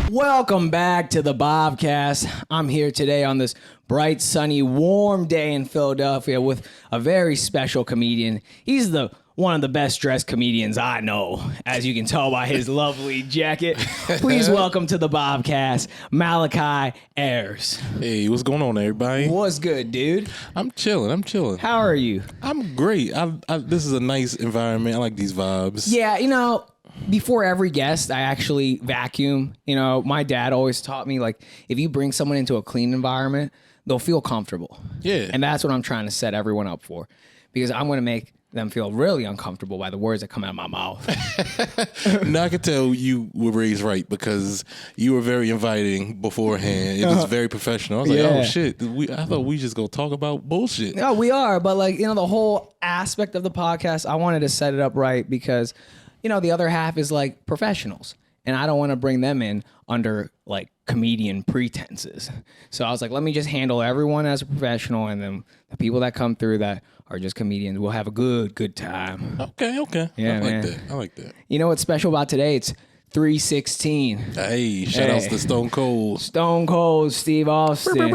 Welcome back to the Bobcast. I'm here today on this bright, sunny, warm day in Philadelphia with a very special comedian. He's one of the best dressed comedians I know, as you can tell by his lovely jacket. Please welcome to the Bobcast, Malakiah Ayres. Hey, what's going on, everybody? What's good, dude? I'm chilling. How are you? I'm great. This is a nice environment. I like these vibes. Yeah, before every guest, I actually vacuum. My dad always taught me, like, if you bring someone into a clean environment, they'll feel comfortable. Yeah. And that's what I'm trying to set everyone up for, because I'm going to make them feel really uncomfortable by the words that come out of my mouth. Now I can tell you were raised right, because you were very inviting beforehand. It was very professional. I was like, oh shit, I thought we just go talk about bullshit. No, we are, but the whole aspect of the podcast, I wanted to set it up right because, the other half is like professionals, and I don't want to bring them in under like comedian pretenses. So I was like, let me just handle everyone as a professional, and then the people that come through that are just comedians will have a good time. Okay. Yeah, I like that. You know what's special about today? It's 3/16. Hey, shout outs to Stone Cold. Stone Cold Steve Austin.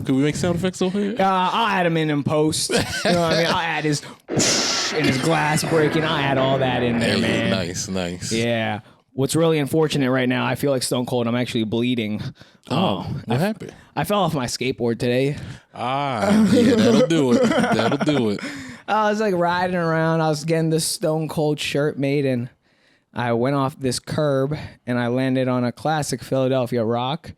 Can we make sound effects over here? I'll add him in post. You know what I mean? I'll add his and his glass breaking. I'll add all that in there, man. Nice. Yeah. What's really unfortunate right now, I feel like Stone Cold, I'm actually bleeding. What happened? I fell off my skateboard today. Yeah, that'll do it. I was like riding around. I was getting this Stone Cold shirt made, and I went off this curb, and I landed on a classic Philadelphia rock.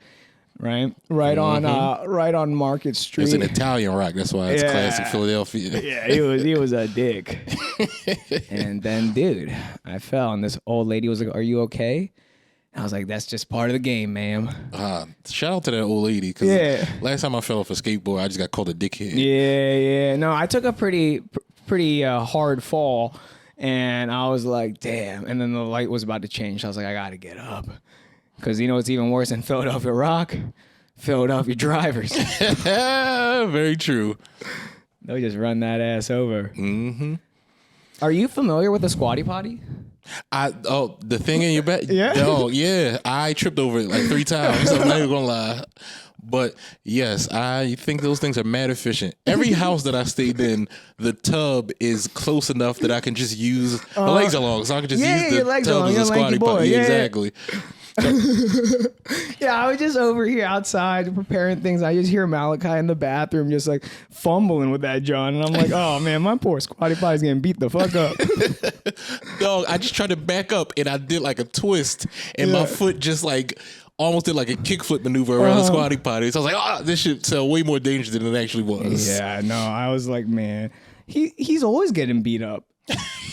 Right on Market Street. It's an Italian rock, that's why it's classic Philadelphia. Yeah, he was a dick. And then, dude, I fell, and this old lady was like, "Are you okay?" And I was like, "That's just part of the game, ma'am." Shout out to that old lady, because last time I fell off a skateboard, I just got called a dickhead. Yeah. No, I took a pretty hard fall, and I was like, "Damn!" And then the light was about to change. So I was like, "I gotta get up." Because it's even worse than Philadelphia rock? Philadelphia drivers. Very true. They'll just run that ass over. Mm-hmm. Are you familiar with the Squatty Potty? The thing in your back? Yeah. Oh, yeah. I tripped over it like 3 times. I'm not even going to lie. But yes, I think those things are mad efficient. Every house that I stayed in, the tub is close enough that I can just use, my legs are long, so I can just use the tub as a Squatty Potty. Yeah, exactly. Yeah, I was just over here outside preparing things. I just hear Malachi in the bathroom just like fumbling with that John, and I'm like, oh man, my poor Squatty Potty's getting beat the fuck up. Dog, I just tried to back up, and I did like a twist, and my foot just like almost did like a kickflip maneuver around the Squatty Potty. So I was like, this shit sound way more dangerous than it actually was. Yeah, no, I was like, man, he's always getting beat up.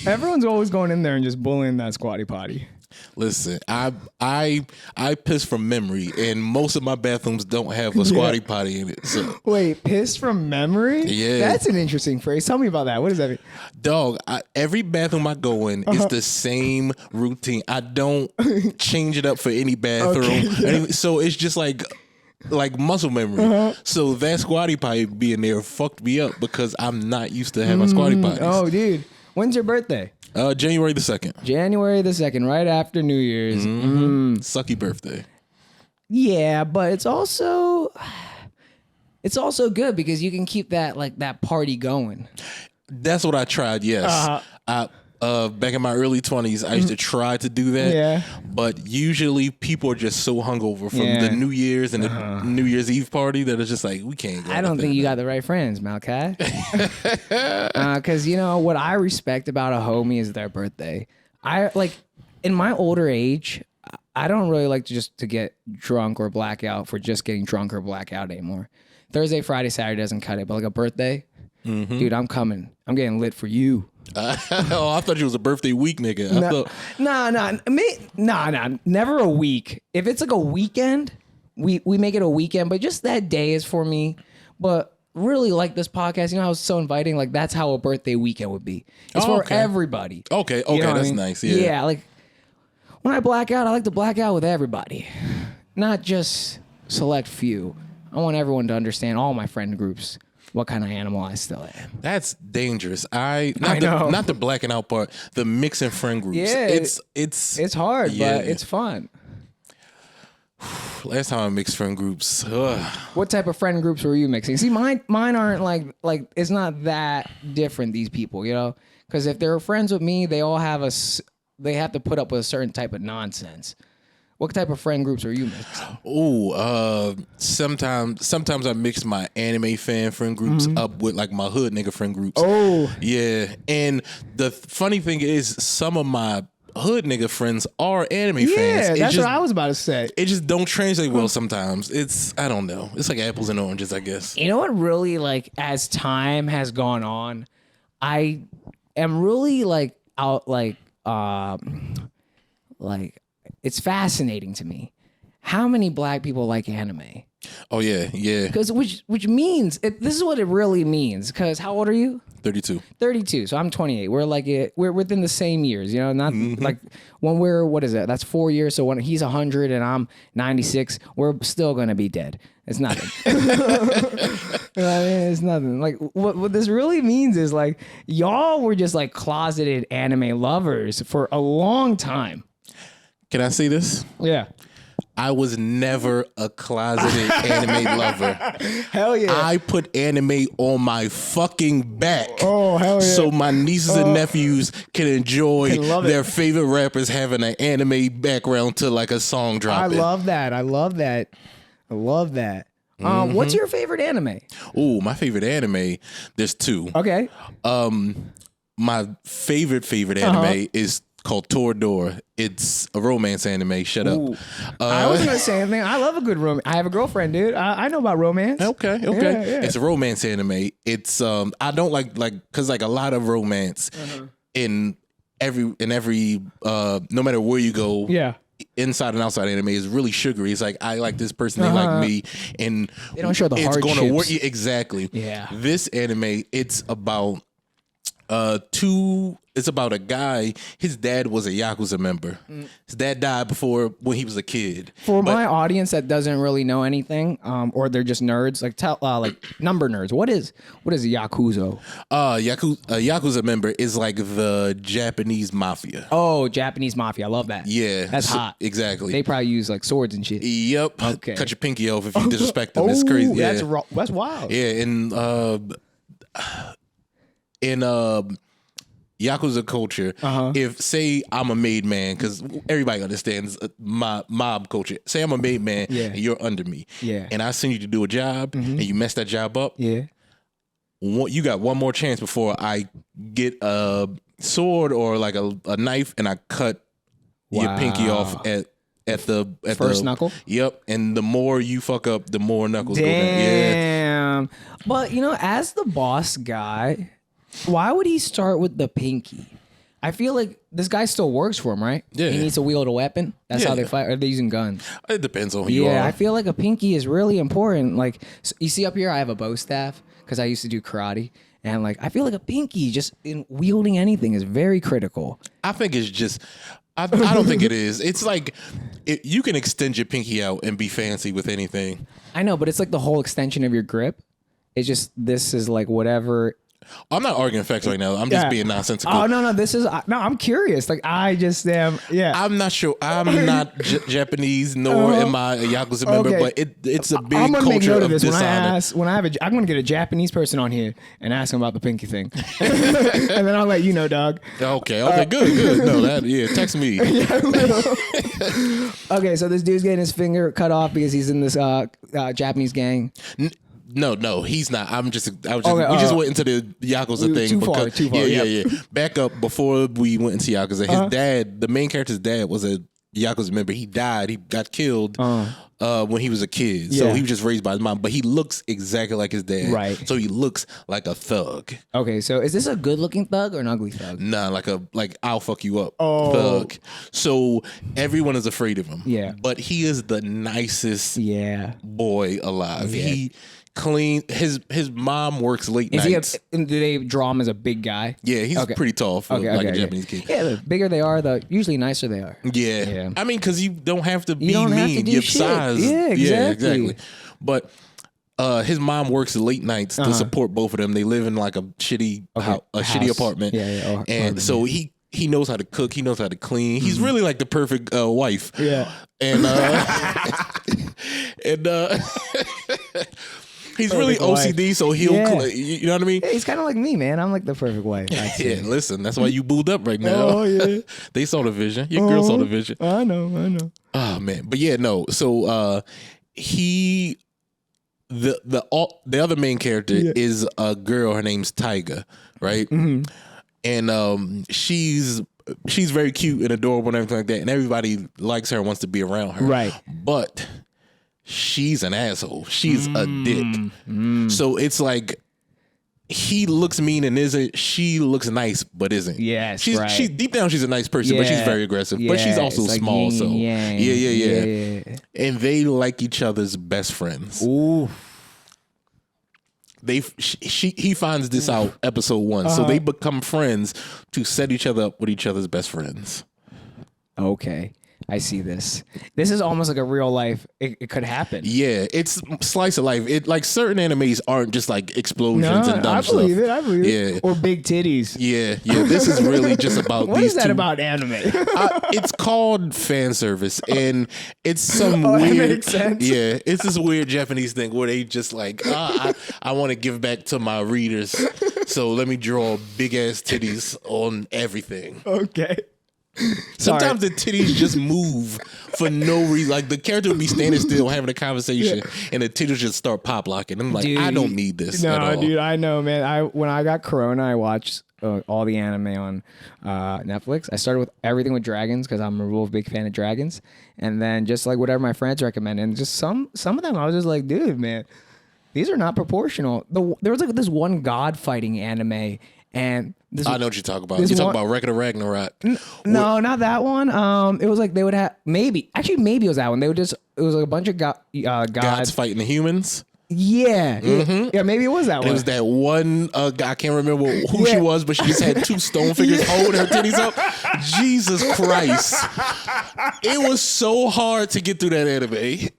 Everyone's always going in there and just bullying that Squatty Potty. Listen, I piss from memory, and most of my bathrooms don't have a Squatty Potty in it. So. Wait, piss from memory? Yeah. That's an interesting phrase. Tell me about that. What does that mean? Dog, every bathroom I go in is the same routine. I don't change it up for any bathroom. Okay. So it's just like muscle memory. So that Squatty Potty being there fucked me up, because I'm not used to having Squatty Potties. Oh, dude. When's your birthday? January the 2nd. January the 2nd, right after New Year's. Sucky birthday. Yeah, but it's also good because you can keep that party going. That's what I tried, yes. Back in my early 20s, I used to try to do that. Yeah. But usually people are just so hungover from the New Year's and the New Year's Eve party that it's just like, we can't go. I don't think you got the right friends, Malachi. Because, what I respect about a homie is their birthday. In my older age, I don't really like to get drunk or blackout for just getting drunk or blackout anymore. Thursday, Friday, Saturday doesn't cut it. But like a birthday, dude, I'm coming. I'm getting lit for you. I thought you was a birthday week nigga. Nah, never a week. If it's like a weekend, we make it a weekend, but just that day is for me. But really, like this podcast, I was so inviting, like that's how a birthday weekend would be. It's for everybody. Okay, that's nice. Yeah, like when I black out, I like to black out with everybody, not just select few. I want everyone to understand, all my friend groups. what kind of animal I still am. That's dangerous. I know. Not the blacking out part, the mixing friend groups. Yeah, it's hard, yeah. but it's fun. Last time I mixed friend groups. What type of friend groups were you mixing? See, mine aren't like it's not that different. These people, you know, because if they're friends with me, they all have they have to put up with a certain type of nonsense. What type of friend groups are you mixing? Oh, sometimes I mix my anime fan friend groups up with like my hood nigga friend groups. Oh, yeah. And the funny thing is, some of my hood nigga friends are anime fans. yeah, that's what I was about to say. It just don't translate well sometimes. I don't know. It's like apples and oranges, I guess. You know what? Really, like as time has gone on, I am really like out like it's fascinating to me how many black people like anime. Oh yeah, yeah. Because which means this is what it really means. Because how old are you? 32. 32. So I'm 28. We're within the same years. You know, not like when we're what is it? That's 4 years. So when he's 100 and I'm 96, we're still gonna be dead. It's nothing. You know what I mean? It's nothing. Like what this really means is like y'all were just like closeted anime lovers for a long time. Can I say this? Yeah. I was never a closeted anime lover. Hell yeah. I put anime on my fucking back. Oh, hell yeah. So my nieces and nephews can enjoy love it. their favorite rappers having an anime background to like a song dropping. I love that. What's your favorite anime? Oh, my favorite anime, there's two. Okay. My favorite anime is called Toradora. It's a romance anime. Shut up. I wasn't gonna say anything. I love a good romance. I have a girlfriend, dude. I know about romance. Okay. Yeah. It's a romance anime. It's I don't like because like a lot of romance in every no matter where you go. Yeah. Inside and outside anime is really sugary. It's like I like this person, they like me, and they don't show the it's hardships. going to work. Exactly. Yeah. This anime, it's about it's about a guy. His dad was a Yakuza member. His dad died when he was a kid. For my audience that doesn't really know anything, or they're just nerds, like number nerds. What is a Yakuza? A Yakuza member is like the Japanese mafia. Oh, Japanese mafia. I love that. Yeah. That's hot. Exactly. They probably use like swords and shit. Yep. Okay. Cut your pinky off if you disrespect them. It's crazy. Yeah. That's wild. Yeah, in Yakuza culture, if say I'm a made man, because everybody understands my mob culture. Say I'm a made man, and you're under me, and I send you to do a job, and you mess that job up, you got one more chance before I get a sword or like a knife, and I cut your pinky off at the first knuckle. Yep, and the more you fuck up, the more knuckles go down. Damn. But you know, as the boss guy, why would he start with the pinky? I feel like this guy still works for him, right? Yeah. He needs to wield a weapon. That's how they fight. Or are they using guns? It depends on who you are. Yeah, I feel like a pinky is really important. Like, you see up here, I have a bow staff because I used to do karate. And like, I feel like a pinky just in wielding anything is very critical. I think it's just, I don't think it is. It's like, you can extend your pinky out and be fancy with anything. I know, but it's like the whole extension of your grip. It's just, this is like whatever. I'm not arguing facts right now. I'm just being nonsensical. Oh, no. This is, no, I'm curious. Like, I just am, I'm not sure. I'm not Japanese, nor am I a Yakuza member, but it's a big culture of dishonor. I'm going to get a Japanese person on here and ask him about the pinky thing. And then I'll let you know, dog. Okay, good. No, text me. Okay, so this dude's getting his finger cut off because he's in this Japanese gang. No, he's not. We just went into the Yakuza thing. Too far. Yeah. Back up before we went into Yakuza. His dad, the main character's dad, was a Yakuza member. He died. He got killed when he was a kid. So he was just raised by his mom. But he looks exactly like his dad. Right. So he looks like a thug. Okay, so is this a good-looking thug or an ugly thug? Nah, like I'll fuck you up thug. So everyone is afraid of him. Yeah. But he is the nicest boy alive. Yeah. He clean. His mom works late nights. Do they draw him as a big guy? Yeah, he's pretty tall for a Japanese kid. Yeah, the bigger they are, the usually nicer they are. Yeah. I mean, because you don't have to be don't have mean. to do You have shit. size. Yeah, exactly. But his mom works late nights to support both of them. They live in like a shitty shitty apartment. Yeah. And so he knows how to cook. He knows how to clean. He's really like the perfect wife. Yeah. And he's really OCD, wife. So he'll, you know what I mean? Yeah, he's kind of like me, man. I'm like the perfect wife. Yeah, listen, that's why you booed up right now. Oh, yeah. They saw the vision. Your girl saw the vision. I know. Oh, man. But yeah, no. So the other main character is a girl. Her name's Tyga, right? Mm-hmm. And she's very cute and adorable and everything like that. And everybody likes her and wants to be around her. Right. But she's an asshole. She's a dick. So it's like he looks mean and isn't. She looks nice but isn't. Yes, She deep down she's a nice person, but she's very aggressive. But she's also like small. So yeah. And they like each other's best friends. Ooh. He finds this out episode 1, so they become friends to set each other up with each other's best friends. Okay. I see this. This is almost like a real life. It could happen. Yeah, it's slice of life. It like certain animes aren't just like explosions and dumb stuff. I believe it. Or big titties. Yeah. This is really just about what these is that two. About anime? It's called fan service, and it's some weird. That makes sense. Yeah, it's this weird Japanese thing where they just like, I want to give back to my readers, so let me draw big ass titties on everything. Okay. Sometimes the titties just move for no reason. Like the character would be standing still having a conversation, and the titties just start pop locking. I'm like, dude, I don't need this. No, at all. Dude, I know, man. When I got Corona, I watched all the anime on Netflix. I started with everything with dragons because I'm a real big fan of dragons, and then just like whatever my friends recommend, and just some of them, I was just like, dude, man, these are not proportional. There was like this one god fighting anime. And I know what you're talking about. You're talking about Record of Ragnarok. No, not that one. It was like they would have maybe it was that one. They would just it was like a bunch of gods fighting the humans. Yeah, yeah, maybe it was that one. It was that one guy. I can't remember who she was, but she just had two stone figures holding her titties up. Jesus Christ! It was so hard to get through that anime.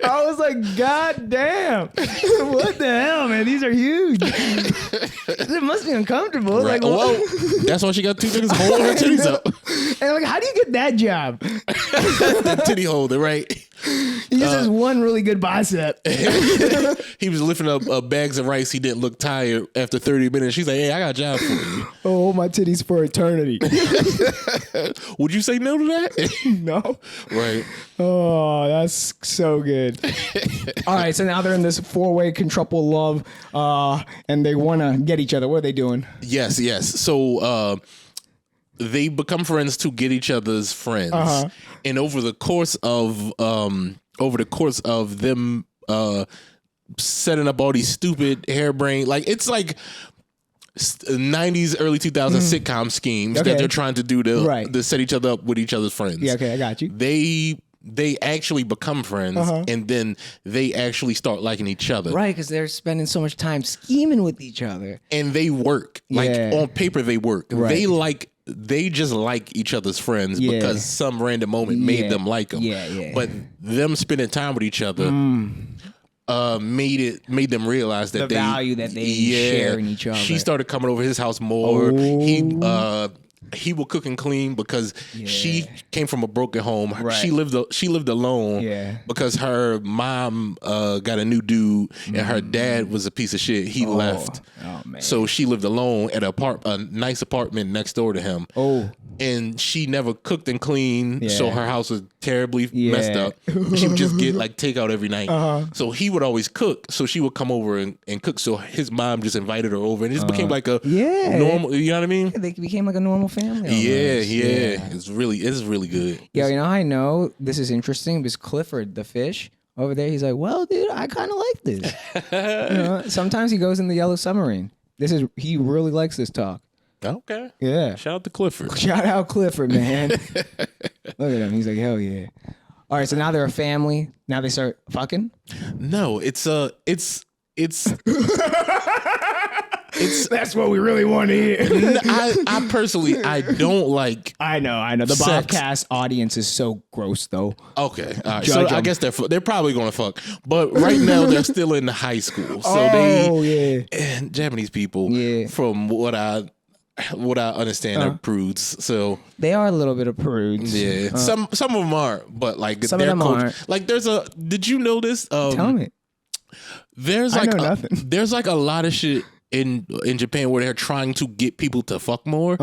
I was like, God damn. What the hell, man? These are huge. It must be uncomfortable. Right. Like, well, that's why she got two niggas holding her titties up. And like, how do you get that job? The titty holder, right? He just has one really good bicep. He was lifting up bags of rice. He didn't look tired after 30 minutes. She's like, hey, I got a job for you. Oh, hold my titties for eternity. Would you say no to that? No. Right. Oh, that's so good. All right, so now they're in this 4-way quintuple love, and they want to get each other. What are they doing? Yes. So they become friends to get each other's friends, and over the course of them setting up all these stupid harebrained, like it's like 90s, early 2000s sitcom schemes that they're trying to do to set each other up with each other's friends. Yeah, okay, I got you. They actually become friends, and then they actually start liking each other. Right, because they're spending so much time scheming with each other. And they work. Like, on paper, they work. Right. They just like each other's friends because some random moment made them like them. Yeah. But them spending time with each other made them realize that the value that they share in each other. She started coming over his house more. He will cook and clean because she came from a broken home. Right. She lived alone because her mom got a new dude and her dad was a piece of shit. He left. Oh, man. So she lived alone at a nice apartment next door to him. Oh. And she never cooked and cleaned, so her house was terribly messed up. She would just get like takeout every night. So he would always cook. So she would come over and cook. So his mom just invited her over, and it just became like a normal. You know what I mean? They became like a normal family. Yeah. It's really good. Yeah, you know how I know this is interesting? Because Clifford, the fish over there, he's like, well, dude, I kind of like this. Sometimes he goes in the Yellow Submarine. He really likes this talk. Okay. Yeah. Shout out to Clifford. Shout out Clifford, man. Look at him. He's like, hell yeah. All right, so now they're a family. Now they start fucking? No, it's That's what we really want to hear. I personally, I don't like. I know. The Bobcast audience is so gross, though. Okay, all right. So I guess they're probably gonna fuck, but right now they're still in high school, so and Japanese people, from what I understand, are prudes. So they are a little bit of prudes. Yeah, some of them are, but like some of them aren't. Like did you know this? Tell me. There's like there's like a lot of shit in Japan where they're trying to get people to fuck more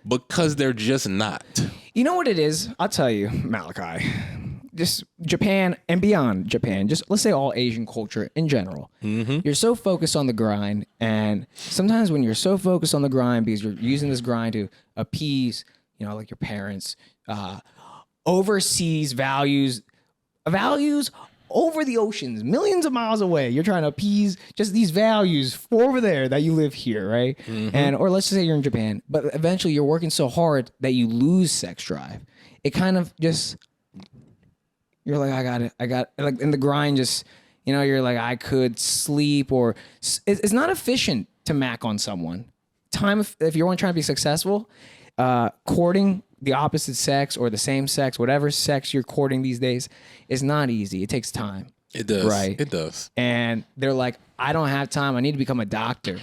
because they're just not. You know what it is? I'll tell you, Malachi. Just Japan and beyond Japan, just let's say all Asian culture in general. You're so focused on the grind, and sometimes when you're so focused on the grind because you're using this grind to appease, like your parents, overseas values over the oceans, millions of miles away. You're trying to appease just these values over there that you live here, right? And or let's just say you're in Japan, but eventually you're working so hard that you lose sex drive. It kind of just, you're like, I got it, like in the grind. Just you're like, I could sleep, or it's not efficient to mac on someone. If you're trying to be successful, courting the opposite sex or the same sex, whatever sex you're courting these days, is not easy. It takes time. It does. Right. It does. And they're like, I don't have time. I need to become a doctor.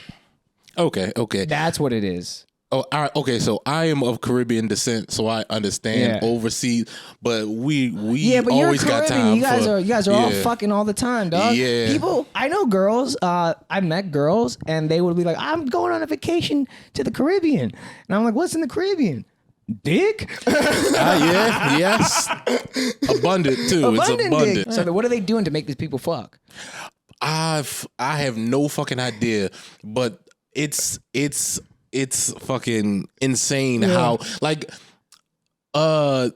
Okay. That's what it is. Oh, all right. Okay, so I am of Caribbean descent, so I understand overseas, but we but always you're got Caribbean. time. You guys are all fucking all the time, dog. Yeah. People, I know girls. I met girls, and they would be like, "I'm going on a vacation to the Caribbean," and I'm like, "What's in the Caribbean? Dick?" Yes, abundant too. It's abundant. Dick. So what are they doing to make these people fuck? I have no fucking idea, but it's fucking insane how like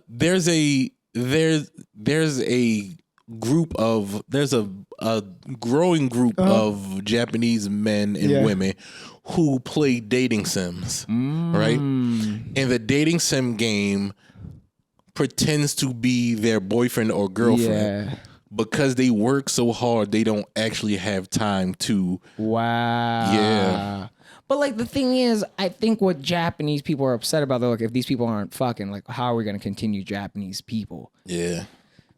there's a growing group of Japanese men and women who play dating sims, right? And the dating sim game pretends to be their boyfriend or girlfriend. Because they work so hard, they don't actually have time to. Wow. Yeah. But like the thing is, I think what Japanese people are upset about, though, like if these people aren't fucking, like how are we going to continue Japanese people? Yeah.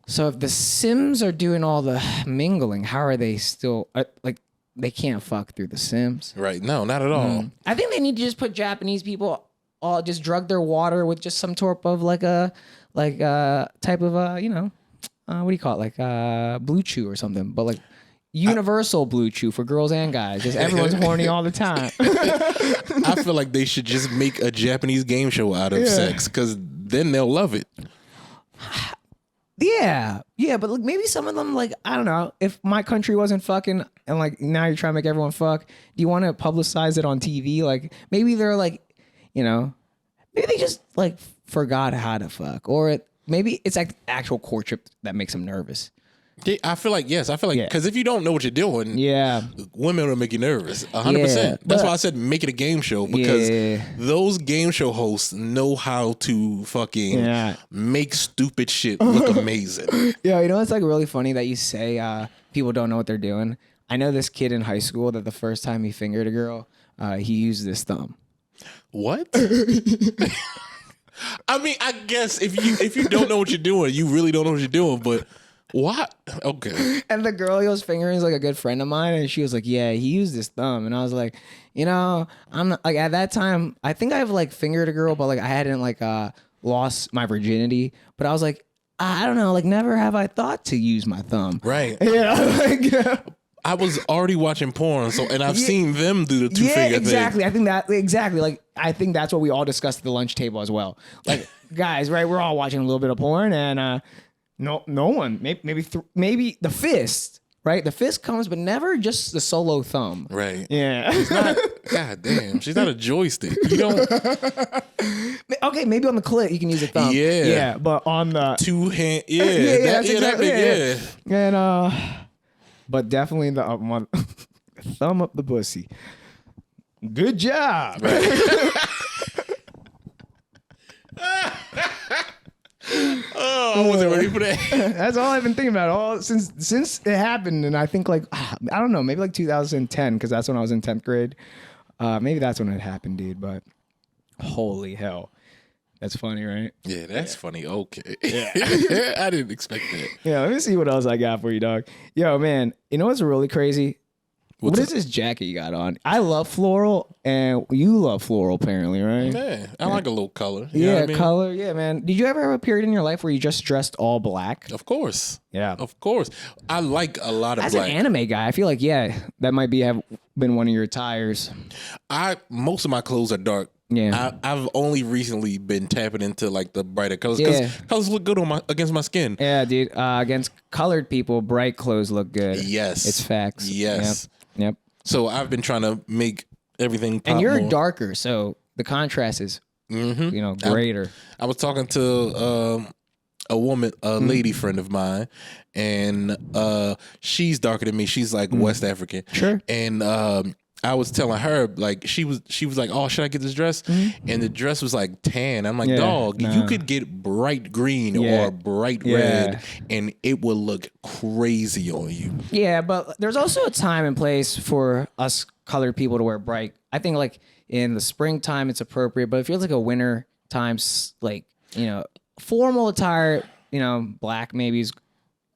So if the Sims are doing all the mingling, how are they still like they can't fuck through the Sims? Right. No, not at all. I think they need to just put Japanese people all just drug their water with just some type of type of what do you call it? Like blue chew or something, but like universal blue chew for girls and guys. Just everyone's horny all the time. I feel like they should just make a Japanese game show out of sex, because then they'll love it. Yeah, but like maybe some of them, like, I don't know, if my country wasn't fucking and like now you're trying to make everyone fuck, do you want to publicize it on TV? Like maybe they're like, maybe they just like forgot how to fuck, or maybe it's like actual courtship that makes them nervous. I feel like because if you don't know what you're doing, women will make you nervous. 100%. That's why I said make it a game show, because those game show hosts know how to fucking make stupid shit look amazing. Yeah, it's like really funny that you say people don't know what they're doing. I know this kid in high school that the first time he fingered a girl, he used his thumb. What? I mean, I guess if you don't know what you're doing, you really don't know what you're doing, but. What? Okay. And the girl he was fingering is like a good friend of mine, and she was like, "Yeah, he used his thumb." And I was like, I'm not, like, at that time, I think I've like fingered a girl, but like I hadn't like lost my virginity. But I was like, I don't know, like never have I thought to use my thumb. Right. Yeah. I was already watching porn, and I've seen them do the two finger exactly. thing. I think that's what we all discussed at the lunch table as well. Like, guys, right? We're all watching a little bit of porn, and no one. Maybe the fist, right? The fist comes, but never just the solo thumb. Right. Yeah. God damn. She's not a joystick. You don't. Okay, maybe on the clit you can use a thumb. Yeah. Yeah, but on the two hand. Yeah. That's exactly. Yeah. And but definitely the one thumb up the pussy. Good job. Right. I wasn't ready for that. That's all I've been thinking about since it happened, and I think like I don't know, maybe like 2010, because that's when I was in 10th grade. Maybe that's when it happened, dude. But holy hell, that's funny, right? Yeah, that's funny. Okay. Yeah. I didn't expect that. Yeah, let me see what else I got for you, dog. Yo, man, you know what's really crazy? What is this jacket you got on? I love floral, and you love floral, apparently, right? Yeah, I like a little color. You know Yeah, what I mean? color. Yeah, man. Did you ever have a period in your life where you just dressed all black? Of course. Yeah. Of course. I like a lot of As black. an anime guy, I feel like, yeah, that might have been one of your tires. Most of my clothes are dark. Yeah. I've only recently been tapping into like the brighter colors Yeah. because colors look good against my skin. Yeah, dude. Against colored people, bright clothes look good. Yes. It's facts. Yes. Yep. So I've been trying to make everything pop And you're more. darker, so the contrast is, greater. I was talking to a woman, a lady friend of mine, and she's darker than me. She's like West African. Sure. And I was telling her, like, she was like, oh, should I get this dress? And the dress was like tan. I'm like, dog, you could get bright green or bright red, and it will look crazy on you. Yeah, but there's also a time and place for us colored people to wear bright. I think like in the springtime it's appropriate, but if you're like a winter times, like, formal attire, black maybe is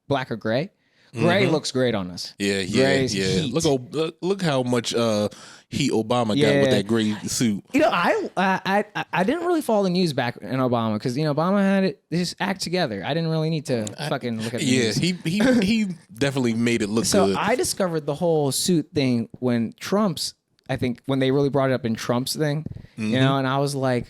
black or gray. Gray looks great on us. Yeah. Heat. Look how much heat Obama got with that gray suit. I didn't really follow the news back in Obama because Obama had his act together. I didn't really need to fucking look at the news. He definitely made it look So good. I discovered the whole suit thing when when they really brought it up in Trump's thing, and I was like,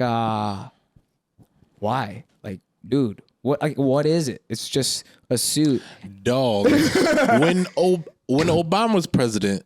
why? Like, dude, what is it? It's just a suit. Dog. when Obama was president,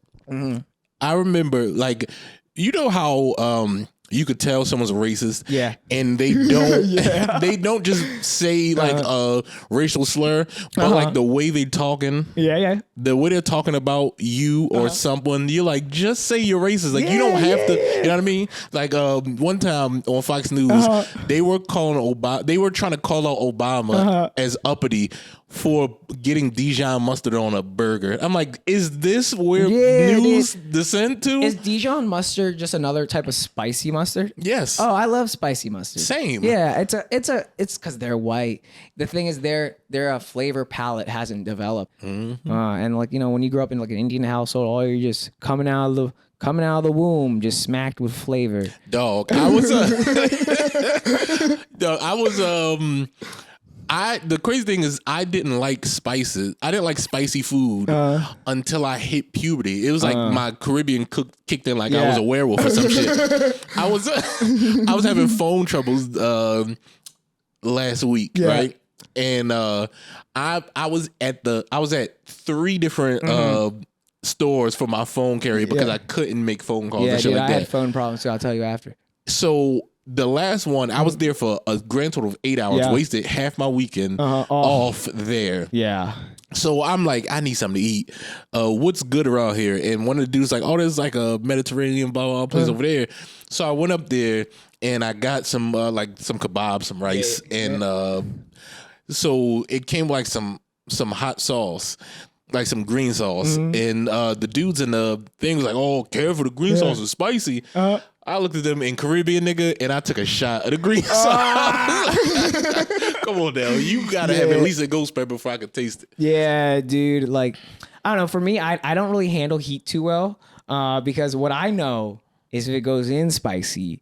I remember, like, how you could tell someone's racist, and they don't they don't just say like a racial slur, but like the way they talking, the way they're talking about you or someone, you're like, just say you're racist. Like, you don't have to, you know what I mean? Like one time on Fox News, they were trying to call out Obama as uppity for getting Dijon mustard on a burger. I'm like, is this where news descend to? Is Dijon mustard just another type of spicy mustard? Yes. Oh, I love spicy mustard. Same. Yeah, it's because they're white. The thing is, their flavor palette hasn't developed. And like, when you grow up in like an Indian household, all you're just coming out of the womb, just smacked with flavor. Dog, the crazy thing is I didn't like spices. I didn't like spicy food until I hit puberty. It was like my Caribbean kicked in, like I was a werewolf or some shit. I was having phone troubles last week, right? And I was at 3 different stores for my phone carrier because I couldn't make phone calls and shit like that. I had phone problems, so I'll tell you after. So the last one, I was there for a grand total of 8 hours, wasted half my weekend off there. Yeah. So I'm like, I need something to eat. What's good around here? And one of the dudes like, oh, there's like a Mediterranean blah, blah, blah place over there. So I went up there and I got some some kebab, some rice. So it came like some hot sauce, like some green sauce. And the dudes in the thing was like, oh, careful, the green sauce is spicy. I looked at them in Caribbean, nigga, and I took a shot of the green sauce. Come on now. You got to have at least a ghost pepper before I could taste it. Yeah, dude. Like, I don't know. For me, I don't really handle heat too well because what I know is if it goes in spicy,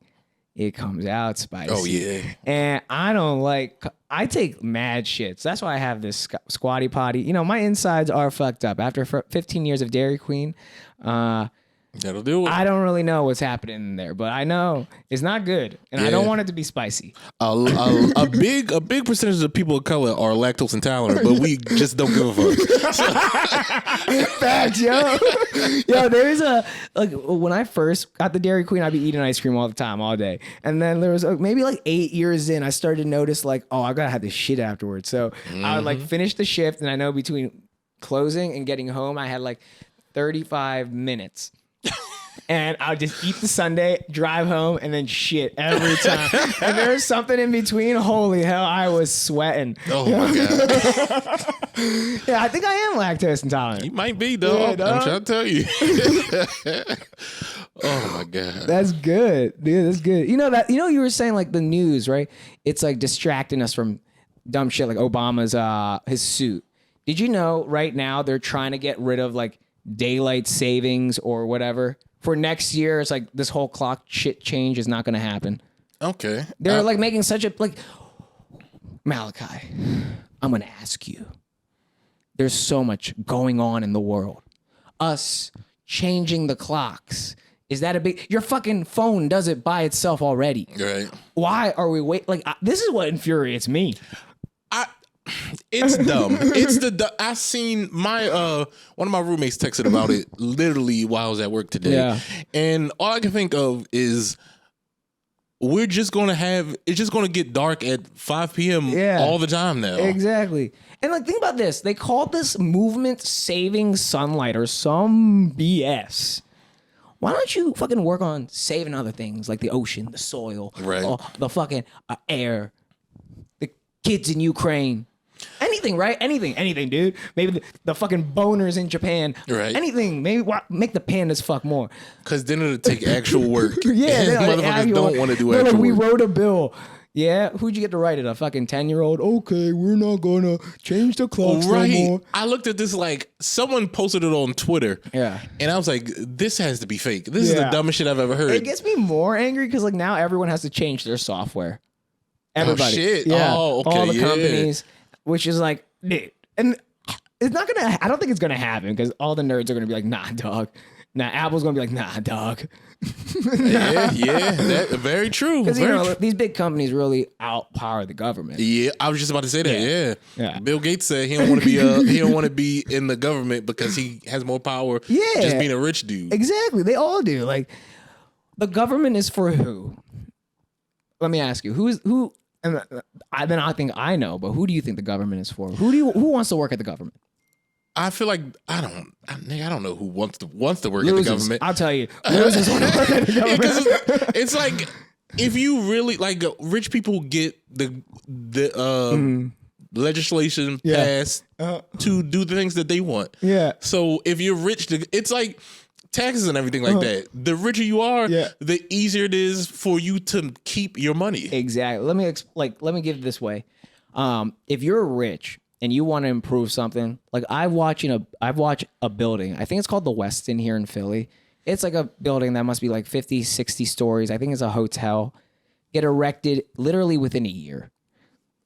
it comes out spicy. Oh, yeah. And I take mad shits. That's why I have this Squatty Potty. My insides are fucked up. After 15 years of Dairy Queen, that'll do it. I don't really know what's happening in there, but I know it's not good, and I don't want it to be spicy. A big percentage of people of color are lactose intolerant, but we just don't give a fuck. Facts, yo. Yo, there's when I first got the Dairy Queen, I'd be eating ice cream all the time, all day, and then there was maybe like 8 years in, I started to notice like, oh, I gotta have this shit afterwards. So I would like finish the shift, and I know between closing and getting home, I had like 35 minutes. And I'll just eat the sundae, drive home, and then shit every time. And there was something in between. Holy hell, I was sweating. Oh my god. Yeah, I think I am lactose intolerant. You might be, dog. Yeah, I'm trying to tell you. Oh my god. That's good, dude. That's good. You know, you were saying like the news, right? It's like distracting us from dumb shit like Obama's his suit. Did you know right now they're trying to get rid of like daylight savings or whatever for next year? It's like this whole clock shit change is not going to happen. Okay. They're like making such a like Malachi. I'm going to ask you. There's so much going on in the world. Us changing the clocks. Is that a big? Your fucking phone does it by itself already. Right. Why are we wait? Like this is what infuriates me. It's dumb. I seen my one of my roommates texted about it literally while I was at work today. Yeah. And all I can think of is it's just gonna get dark at 5 p.m. all the time now. Exactly. And like think about this. They called this movement saving sunlight or some BS. Why don't you fucking work on saving other things like the ocean, the soil, right? The fucking air, the kids in Ukraine. Anything, right? Anything, dude. Maybe the fucking boners in Japan. Right. Anything. Maybe make the pandas fuck more. Because then it'll take actual work. Yeah. Motherfuckers don't want to do actual work. We wrote a bill. Yeah? Who'd you get to write it? A fucking 10-year-old? Okay, we're not going to change the clocks no more. I looked at this like someone posted it on Twitter. Yeah. And I was like, this has to be fake. This is the dumbest shit I've ever heard. It gets me more angry because like now everyone has to change their software. Everybody. Oh, shit. Yeah. Oh, okay. All the companies. Which is like, dude, and it's not gonna. I don't think it's gonna happen because all the nerds are gonna be like, nah, dog. Nah, Apple's gonna be like, nah, dog. Yeah, that very true. Because you know these big companies really outpower the government. Yeah, I was just about to say that. Yeah. Bill Gates said he don't want to be he don't want to be in the government because he has more power. Yeah, just being a rich dude. Exactly, they all do. Like the government is for who? Let me ask you, who? And then I think I know, but who do you think the government is for? Who wants to work at the government? I feel like I don't know who wants to work Losers. at the government. I'll tell you, losers want to work at the government. It's like if you really like rich people get the legislation passed to do the things that they want. Yeah. So if you're rich, it's like taxes and everything like that. The richer you are, the easier it is for you to keep your money. Exactly. Let me give it this way. If you're rich and you want to improve something, like I've watched a building. I think it's called the Westin here in Philly. It's like a building that must be like 50, 60 stories. I think it's a hotel. Get erected literally within a year.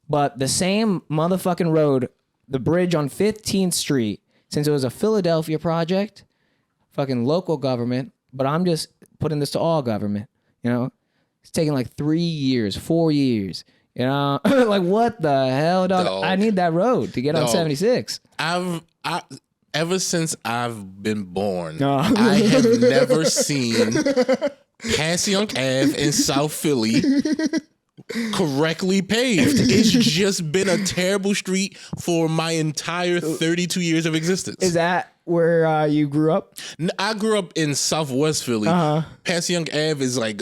But the same motherfucking road, the bridge on 15th Street, since it was a Philadelphia project, fucking local government, but I'm just putting this to all government, you know? It's taking like 3 years, 4 years, you know? Like what the hell, dog? I need that road to get on 76. Ever since I've been born, I have never seen Passyunk Ave in South Philly correctly paved. It's just been a terrible street for my entire 32 years of existence. Is that where you grew up? I grew up in Southwest Philly. Passyunk Ave is like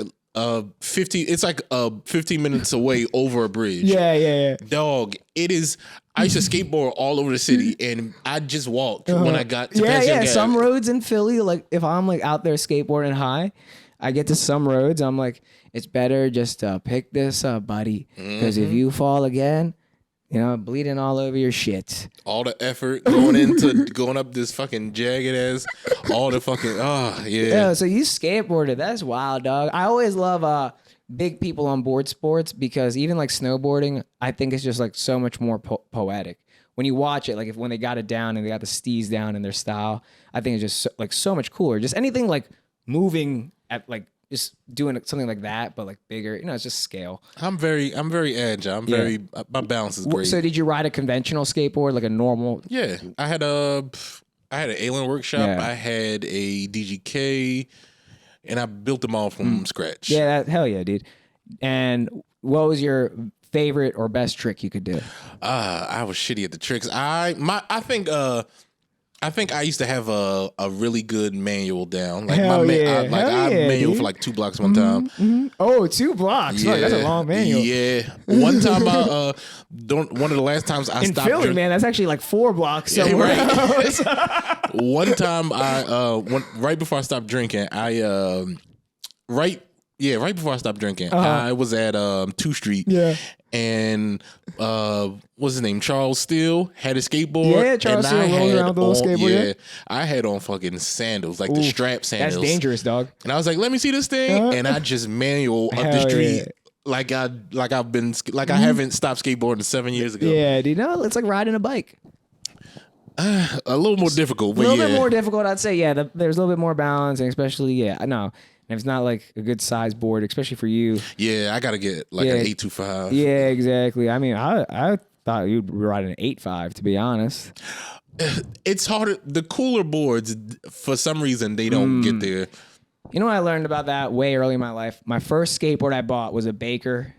15 minutes away over a bridge. Yeah. Dog, it is. I used to skateboard all over the city, and I just walked when I got to Passyunk Ave. Some roads in Philly, like if I'm like out there skateboarding high, I get to some roads, I'm like, it's better just to pick this up, buddy, because if you fall again, you know, bleeding all over your shit. All the effort going up this fucking jagged ass, all the fucking Yeah, so you skateboarded. That's wild, dog. I always love big people on board sports because even like snowboarding, I think it's just like so much more poetic. When you watch it, like when they got it down and they got the steez down in their style, I think it's just so much cooler. Just anything like moving at like just doing something like that, but like bigger, you know, it's just scale. I'm very agile. My balance is great. So did you ride a conventional skateboard, like a normal? Yeah, I had an alien workshop. Yeah. I had a DGK, and I built them all from scratch. Yeah, hell yeah, dude. And what was your favorite or best trick you could do? I was shitty at the tricks. I think I think I used to have a really good manual down. Like Hell yeah. I manual dude. for like 2 blocks one time. Oh, 2 blocks. Fuck, that's a long manual. Yeah. One time one of the last times I In stopped Philly, man, that's actually like 4 blocks Yeah, somewhere right. else. One time right before I stopped drinking, right before I stopped drinking, I was at 2 Street. Yeah. And what's his name? Charles Steele had a skateboard. Yeah, Charles Steele rolls around with a little skateboard. Yeah, I had on fucking sandals, like the strap sandals. That's dangerous, dog. And I was like, "Let me see this thing," and I just manual up the street. Yeah. Like I haven't stopped skateboarding 7 years ago. Yeah, dude. No, it's like riding a bike. A little more difficult, A but little bit more difficult, I'd say. Yeah, there's a little bit more balance, and especially, no. And it's not like a good size board, especially for you. Yeah, I gotta get like an 825. Yeah, exactly. I mean, I thought you'd ride an 8.5, to be honest. It's harder. The cooler boards, for some reason, they don't get there. You know what I learned about that way early in my life? My first skateboard I bought was a Baker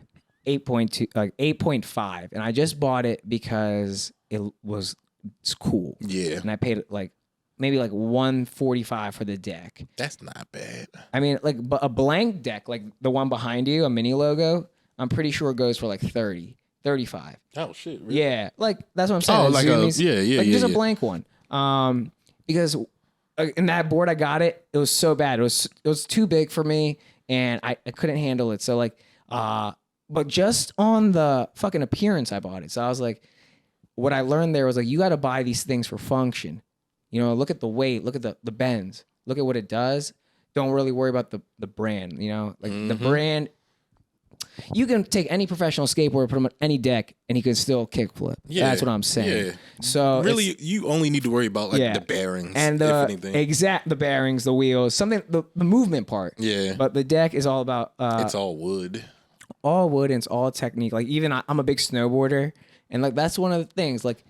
8.5, and I just bought it because it's cool. Yeah, and I paid like maybe like $145 for the deck. That's not bad. I mean, like a blank deck, like the one behind you, a mini logo, I'm pretty sure it goes for like 30, 35. Oh shit! Really? Yeah, like that's what I'm saying. Oh, like just a blank one. Because in that board I got it was so bad. It was too big for me, and I couldn't handle it. So like, but just on the fucking appearance, I bought it. So I was like, what I learned there was like, you got to buy these things for function. You know, look at the weight, look at the bends, look at what it does. Don't really worry about the brand, you know? Like the brand, you can take any professional skateboarder, put him on any deck, and he can still kickflip. Yeah, that's what I'm saying. Yeah. So really, you only need to worry about like the bearings and if anything. The bearings, the wheels, something the movement part. Yeah. But the deck is all about it's all wood. All wood, and it's all technique. Like even I'm a big snowboarder, and like that's one of the things. Like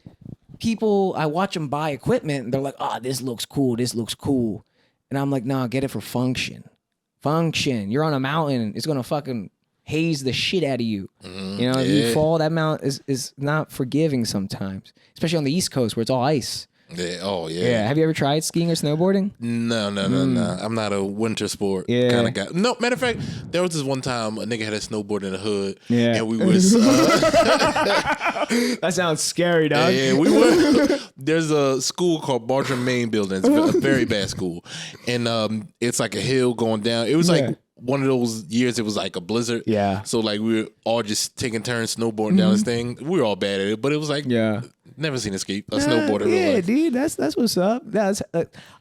people, I watch them buy equipment, and they're like, "Oh, this looks cool. This looks cool," and I'm like, "Nah, get it for function. Function. You're on a mountain. It's gonna fucking haze the shit out of you. You know, if you fall, that mountain is not forgiving sometimes, especially on the East Coast where it's all ice." Yeah. Oh, yeah. Yeah. Have you ever tried skiing or snowboarding? No. I'm not a winter sport kind of guy. No, matter of fact, there was this one time a nigga had a snowboard in the hood. Yeah. And we was... That sounds scary, dog. Yeah, we were... There's a school called Bartram Main Building. It's a very bad school. And it's like a hill going down. It was like... One of those years, it was like a blizzard. Yeah. So like we were all just taking turns snowboarding down this thing. We were all bad at it, but it was like never seen a snowboarder. In real life. Dude, that's what's up. That's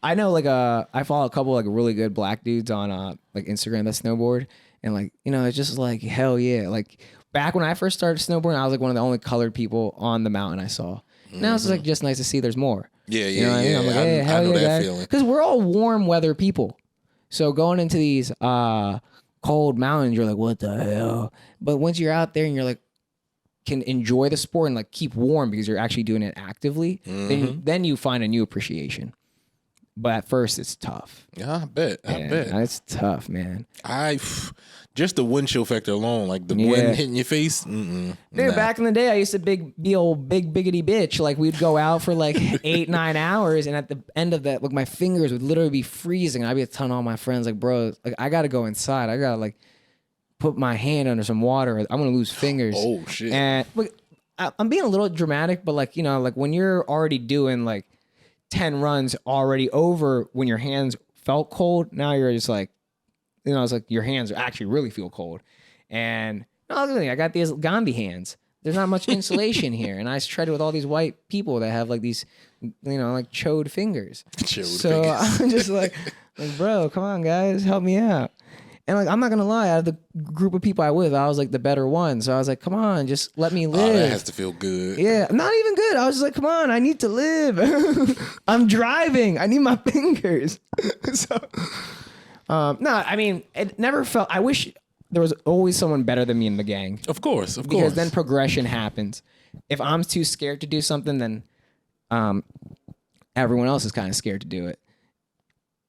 I know like I follow a couple like really good black dudes on like Instagram that snowboard, and like you know it's just like hell yeah. Like back when I first started snowboarding, I was like one of the only colored people on the mountain I saw. Now it's like just nice to see there's more. Yeah. You know what I mean? I'm like, hey, hell I know yeah, that guys. feeling Because we're all warm weather people. So going into these cold mountains, you're like, what the hell? But once you're out there and you're like, can enjoy the sport and like keep warm because you're actually doing it actively, then you find a new appreciation. But at first, it's tough. Yeah, I bet. It's tough, man. Just the wind chill factor alone, like the wind hitting your face. Dude, back in the day, I used to be old big biggity bitch. Like we'd go out for like 8-9 hours, and at the end of that, like my fingers would literally be freezing. I'd be telling all my friends, like, bro, like I gotta go inside. I gotta like put my hand under some water. I'm gonna lose fingers. Oh shit! And look, I'm being a little dramatic, but like you know, like when you're already doing like 10 runs already over when your hands felt cold, now you're just like, you know, it's like your hands actually really feel cold. And I got these Gandhi hands. There's not much insulation here. And I tried it with all these white people that have like these, you know, like chode fingers. I'm just like, bro, come on, guys, help me out. And like, I'm not gonna lie, out of the group of people I with, I was like the better one. So I was like, come on, just let me live. Oh, that has to feel good. Yeah, not even good. I was just like, come on, I need to live. I'm driving. I need my fingers. No, I mean, it never felt, I wish there was always someone better than me in the gang. Of course. Because then progression happens. If I'm too scared to do something, then everyone else is kind of scared to do it.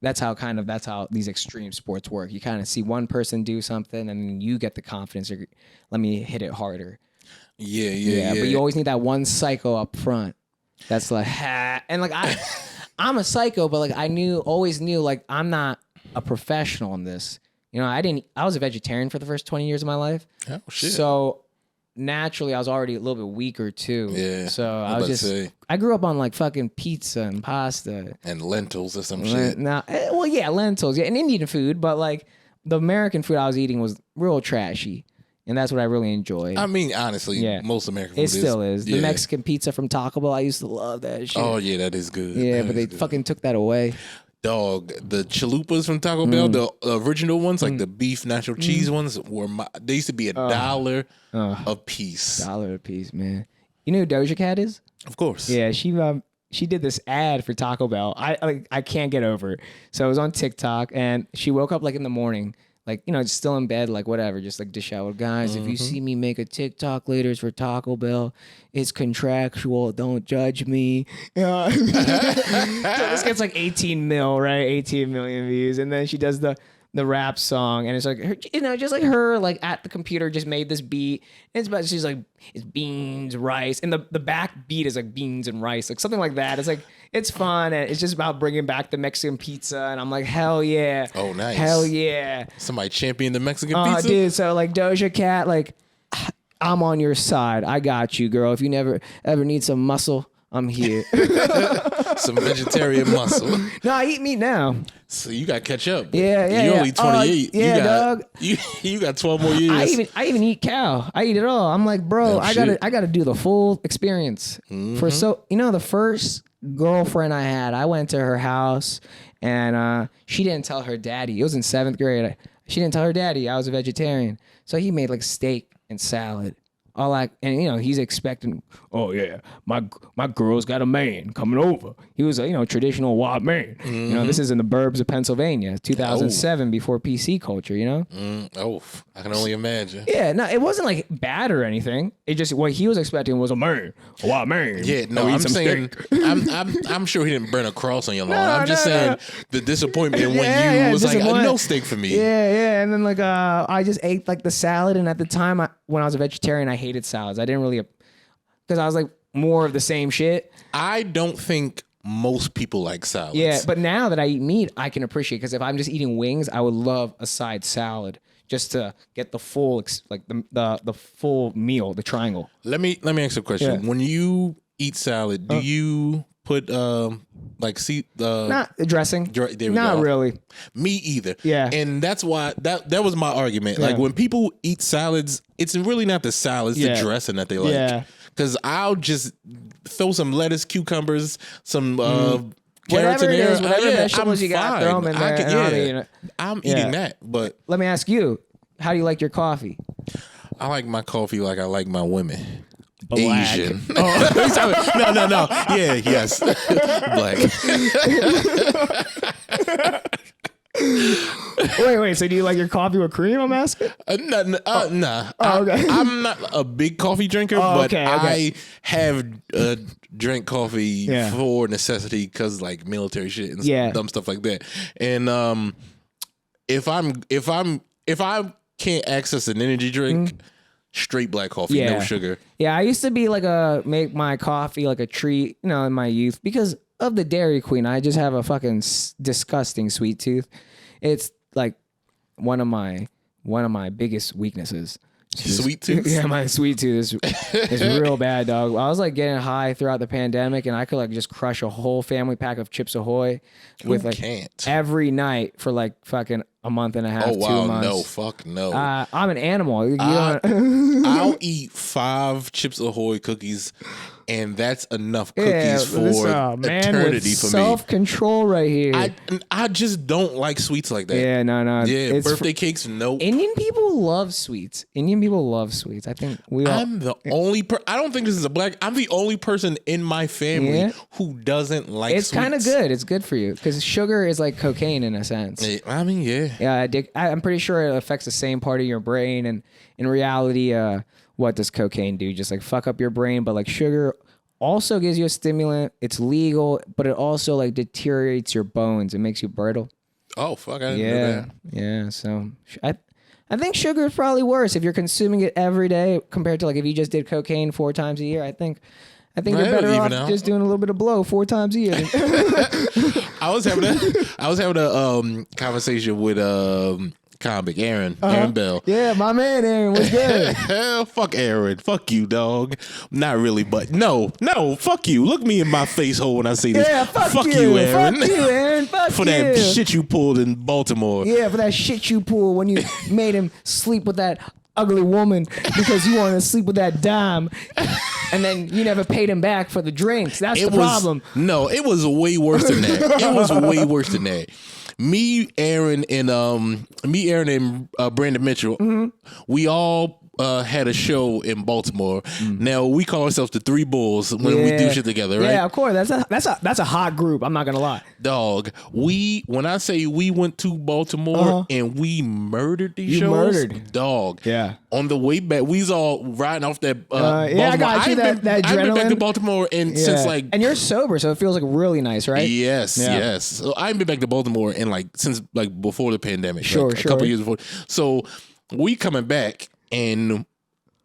That's how these extreme sports work. You kind of see one person do something, and then you get the confidence. Let me hit it harder. Yeah. But you always need that one psycho up front. That's like, and like I'm a psycho, but like always knew like I'm not a professional in this. You know, I was a vegetarian for the first 20 years of my life. Oh shit. So naturally I was already a little bit weaker too. Yeah. So I grew up on like fucking pizza and pasta. And lentils or some shit. Lentils. Yeah, and Indian food, but like the American food I was eating was real trashy. And that's what I really enjoy. I mean, honestly, most American food it still is. The yeah. Mexican pizza from Taco Bell, I used to love that shit. Oh, yeah, that is good. Yeah, but they fucking took that away. Dog, the chalupas from Taco Bell, the original ones, like the beef natural cheese ones, they used to be $1 a piece. $1 a piece, man. You know who Doja Cat is? Of course. Yeah, she did this ad for Taco Bell. I can't get over it. So it was on TikTok, and she woke up like in the morning, like, you know, just still in bed, like whatever, just like dish out. Guys, if you see me make a TikTok later for Taco Bell, it's contractual. Don't judge me. So this gets like 18 million views. And then she does the rap song, and it's like her, you know, just like her like at the computer just made this beat. And it's about, she's like, it's beans, rice, and the back beat is like beans and rice, like something like that. It's like, it's fun, and it's just about bringing back the Mexican pizza, and I'm like, hell yeah. Oh, nice. Hell yeah. Somebody championed the Mexican pizza? Dude, so like Doja Cat, like, I'm on your side. I got you, girl. If you never ever need some muscle, I'm here. Some vegetarian muscle. No, I eat meat now. So you got to catch up. Yeah. You're only 28. Dog. You got 12 more years. I even eat cow. I eat it all. I'm like, bro, I gotta do the full experience. The first girlfriend I had, I went to her house, and she didn't tell her daddy. It was in 7th grade. She didn't tell her daddy I was a vegetarian. So he made like steak and salad. All like, and you know, he's expecting, oh yeah, my girl's got a man coming over. He was a, you know, traditional white man. You know, this is in the burbs of Pennsylvania, 2007, before PC culture, you know? I can only imagine. Yeah, no, it wasn't like bad or anything. It just, what he was expecting was a white man. Yeah, no, I'm saying, I'm sure he didn't burn a cross on your lawn. I'm just saying the disappointment when you was like, no steak for me. Yeah, and then like, I just ate like the salad, and at the time, when I was a vegetarian, I hated salads. I didn't really, because I was like more of the same shit. I don't think most people like salads. Yeah, but now that I eat meat, I can appreciate, because if I'm just eating wings, I would love a side salad just to get the full, like the full meal, the triangle. Let me ask you a question. Yeah. When you eat salad, do you put not dressing? There we not go. Really. Me either. Yeah. And that's why that was my argument. Yeah. Like when people eat salads, it's really not the salad, it's the dressing that they like. Yeah. Because I'll just throw some lettuce, cucumbers, some carrots in there. Whatever vegetables you got, throw them in there. I'm eating that. But let me ask you, how do you like your coffee? I like my coffee like I like my women. Black. Asian. No. Yeah, yes. Black. Wait. So do you like your coffee with cream? I'm asking. Nah. Okay. I'm not a big coffee drinker, but okay. I have drank coffee for necessity because like military shit and dumb stuff like that. And if I can't access an energy drink. Straight black coffee, no sugar. Yeah, I used to be like make my coffee like a treat, you know, in my youth because of the Dairy Queen. I just have a fucking disgusting sweet tooth. It's like one of my biggest weaknesses. Sweet tooth? Yeah, my sweet tooth is real bad, dog. I was like getting high throughout the pandemic, and I could like just crush a whole family pack of Chips Ahoy every night for like fucking a month and a half, 2 months. No, fuck no. I'm an animal. I'll eat 5 Chips Ahoy cookies, and that's enough cookies for eternity for me. Self-control right here. I just don't like sweets like that. Yeah, no. Yeah, birthday cakes, no. Indian people love sweets. I think I'm the only I don't think this is I'm the only person in my family who doesn't like sweets. It's kind of good. It's good for you because sugar is like cocaine in a sense. I mean, yeah. Yeah, I'm pretty sure it affects the same part of your brain. And in reality, what does cocaine do? Just like fuck up your brain. But like sugar also gives you a stimulant. It's legal, but it also like deteriorates your bones. It makes you brittle. Oh, fuck. I didn't know that. Yeah. So I think sugar is probably worse if you're consuming it every day compared to like if you just did cocaine 4 times a year. I think I think you're better off just doing a little bit of blow 4 times a year. I was having a conversation with comic Aaron Bell. Yeah, my man Aaron was good. Fuck Aaron. Fuck you, dog. Not really, but no, fuck you. Look me in my face hole when I say this. Yeah, fuck you, Aaron. Fuck you, Aaron. Fuck for that shit you pulled in Baltimore. Yeah, for that shit you pulled when you made him sleep with that ugly woman because you wanted to sleep with that dime. And then you never paid him back for the drinks. That's the problem. No, it was way worse than that. Me, Aaron, and Brandon Mitchell, we all had a show in Baltimore. Now we call ourselves the Three Bulls when we do shit together, right? Yeah, of course. That's a hot group. I'm not gonna lie, dog. When I say we went to Baltimore and we murdered these shows, dog. Yeah. On the way back, we was all riding off that. Baltimore. I got you. That adrenaline. I've been back to Baltimore since like, and you're sober, so it feels like really nice, right? Yes. So I've been back to Baltimore since before the pandemic. Sure. A couple years before. So we coming back. And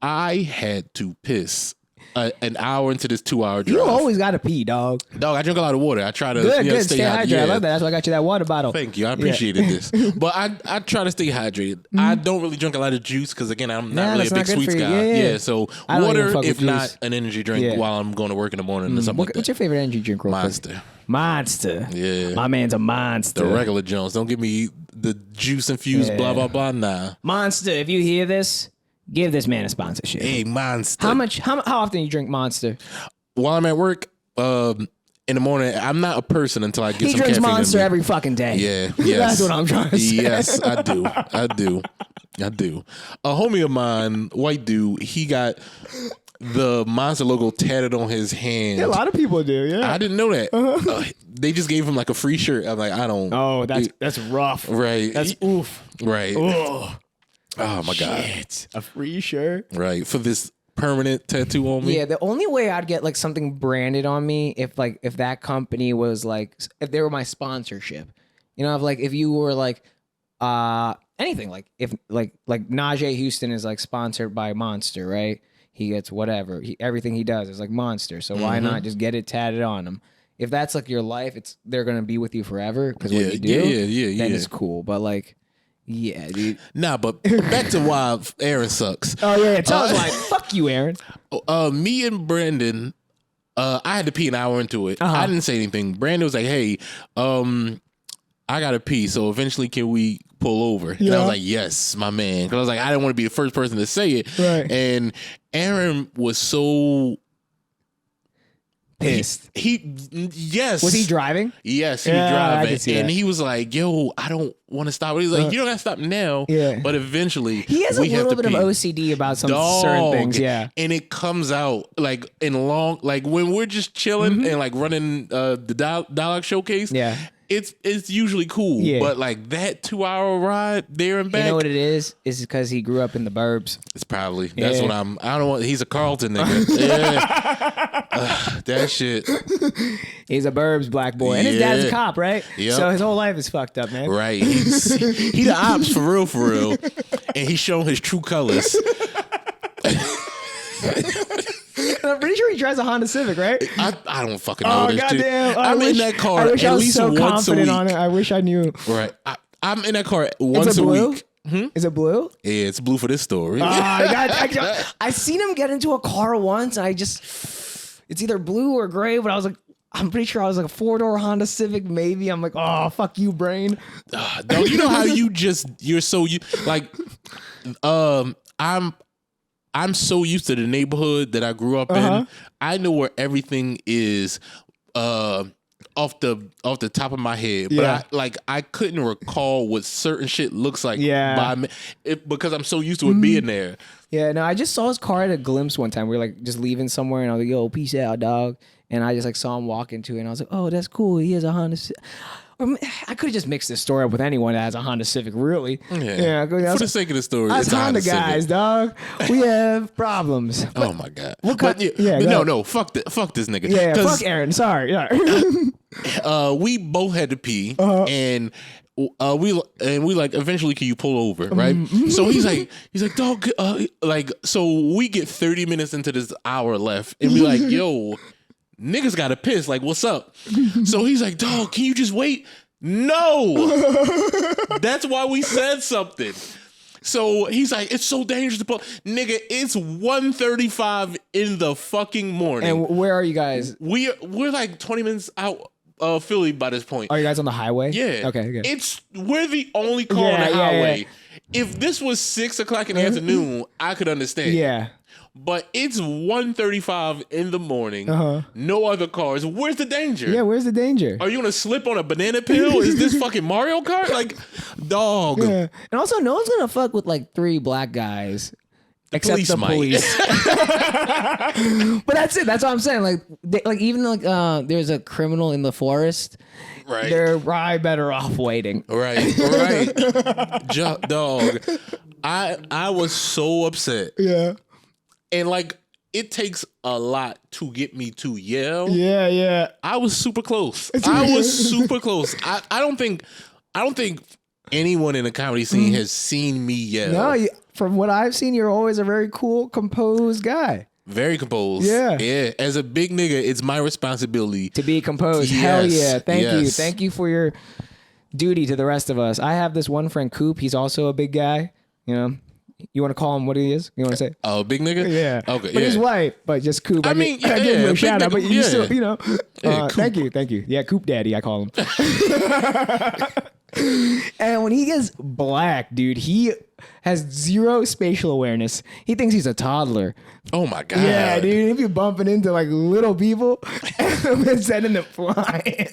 I had to piss an hour into this 2-hour drive. You always got to pee, dog. Dog, I drink a lot of water. I try to stay hydrated. Yeah. I love that. That's why I got you that water bottle. Thank you. I appreciated this. But I try to stay hydrated. I don't really drink a lot of juice because, again, I'm not really a big sweets guy. Yeah, so water, if not an energy drink while I'm going to work in the morning or something like that. What's your favorite energy drink? Monster. Yeah. My man's a monster. The regular Jones. Don't give me the juice infused blah, blah, blah. Nah. Monster, if you hear this, give this man a sponsorship. Hey, Monster. How often you drink Monster? While I'm at work, in the morning, I'm not a person until I get some caffeine. He drinks Monster every fucking day. Yeah, yes. That's what I'm trying to say. Yes, I do. A homie of mine, white dude, he got the Monster logo tatted on his hand. Yeah, a lot of people do, yeah. I didn't know that. They just gave him like a free shirt. I'm like, I don't. Oh, that's rough. Right. That's oof. Right. Ugh. Oh my God. A free shirt. Right. For this permanent tattoo on me. Yeah, the only way I'd get like something branded on me if that company was like, if they were my sponsorship. You know, if you were like anything, like if like Najee Houston is like sponsored by Monster, right? He gets whatever. Everything he does is like Monster. So why not just get it tatted on him? If that's like your life, they're gonna be with you forever because what you do, then it's cool. But like, yeah, dude. Nah, but back to why Aaron sucks. Oh yeah, tell us why. Fuck you, Aaron. Me and Brandon, I had to pee an hour into it. I didn't say anything. Brandon was like, "Hey, I gotta pee. So eventually, can we pull over?" And I was like, "Yes, my man." Because I was like, I didn't want to be the first person to say it. Right. And Aaron was so pissed. Yes. Was he driving? Yes, he was driving. And he was like, "Yo, I don't want to stop." He's like, "You don't have to stop now." Yeah. But eventually, he has a little bit of OCD about some certain things. Yeah. And it comes out like when we're just chilling and like running the dialogue showcase. Yeah. It's usually cool, but like that 2-hour ride there and back. You know what it is? It's because he grew up in the burbs. It's probably that's what I don't want. He's a Carlton nigga. That shit. He's a burbs black boy, and his dad's a cop, right? Yep. So his whole life is fucked up, man. Right. He the ops for real, and he's showing his true colors. I'm pretty sure he drives a Honda Civic, right? I don't fucking know this dude. Goddamn. I'm in that car at least so once a week. On it. I wish I knew. Right. I'm in that car once a week. Is it blue? Yeah, it's blue for this story. I seen him get into a car once, and it's either blue or gray, but I was like, I'm pretty sure I was like a 4-door Honda Civic, maybe. I'm like, oh, fuck you, brain. Don't you know how I'm so used to the neighborhood that I grew up in. I know where everything is off the top of my head, but I couldn't recall what certain shit looks like because I'm so used to it being there. Yeah, no, I just saw his car at a glimpse one time. We were like just leaving somewhere, and I was like, "Yo, peace out, dog." And I just like saw him walk into it, and I was like, "Oh, that's cool. He has a Honda Civic." I could have just mixed this story up with anyone that has a Honda Civic, really. Yeah. For the sake of the story, it's Honda guys, dog. We have problems. But, oh my God. No. Fuck this nigga. Yeah, fuck Aaron. Sorry. We both had to pee, and we like, eventually, can you pull over, right? So he's like, dog, like, so we get 30 minutes into this hour left, and we like, yo, niggas gotta piss, like, what's up? So he's like, dog, can you just wait? No, that's why we said something. So he's like, it's so dangerous to pull. Nigga, it's 1:35 in the fucking morning. And where are you guys? We're like 20 minutes out of Philly by this point. Are you guys on the highway? Yeah. Okay. We're the only car on the highway. Yeah. If this was 6 o'clock in the afternoon, I could understand. Yeah. But it's 1:35 in the morning. No other cars. Where's the danger? Yeah, where's the danger? Are you gonna slip on a banana peel? Is this fucking Mario Kart? Like, dog. Yeah. And also, no one's gonna fuck with like 3 black guys. Except the police. But that's it. That's what I'm saying. Like even like there's a criminal in the forest. Right. They're probably better off waiting. Right. Dog. I was so upset. Yeah. And like, it takes a lot to get me to yell. Yeah. I was super close. I don't think anyone in the comedy scene has seen me yell. No, from what I've seen, you're always a very cool, composed guy. Very composed. Yeah. As a big nigga, it's my responsibility to be composed. Yes. Hell yeah. Thank you. Yes. Thank you for your duty to the rest of us. I have this one friend, Coop. He's also a big guy. You know, you want to call him what he is? You want to say? Oh, big nigga? Yeah. Okay. But he's white, but just Coop. I mean, I give him a shout out, but you still, you know. Coop. Thank you. Yeah, Coop Daddy, I call him. And when he gets black, dude, he has zero spatial awareness. He thinks he's a toddler. Oh my God. Yeah, dude. If you're bumping into like little people and sending them flying.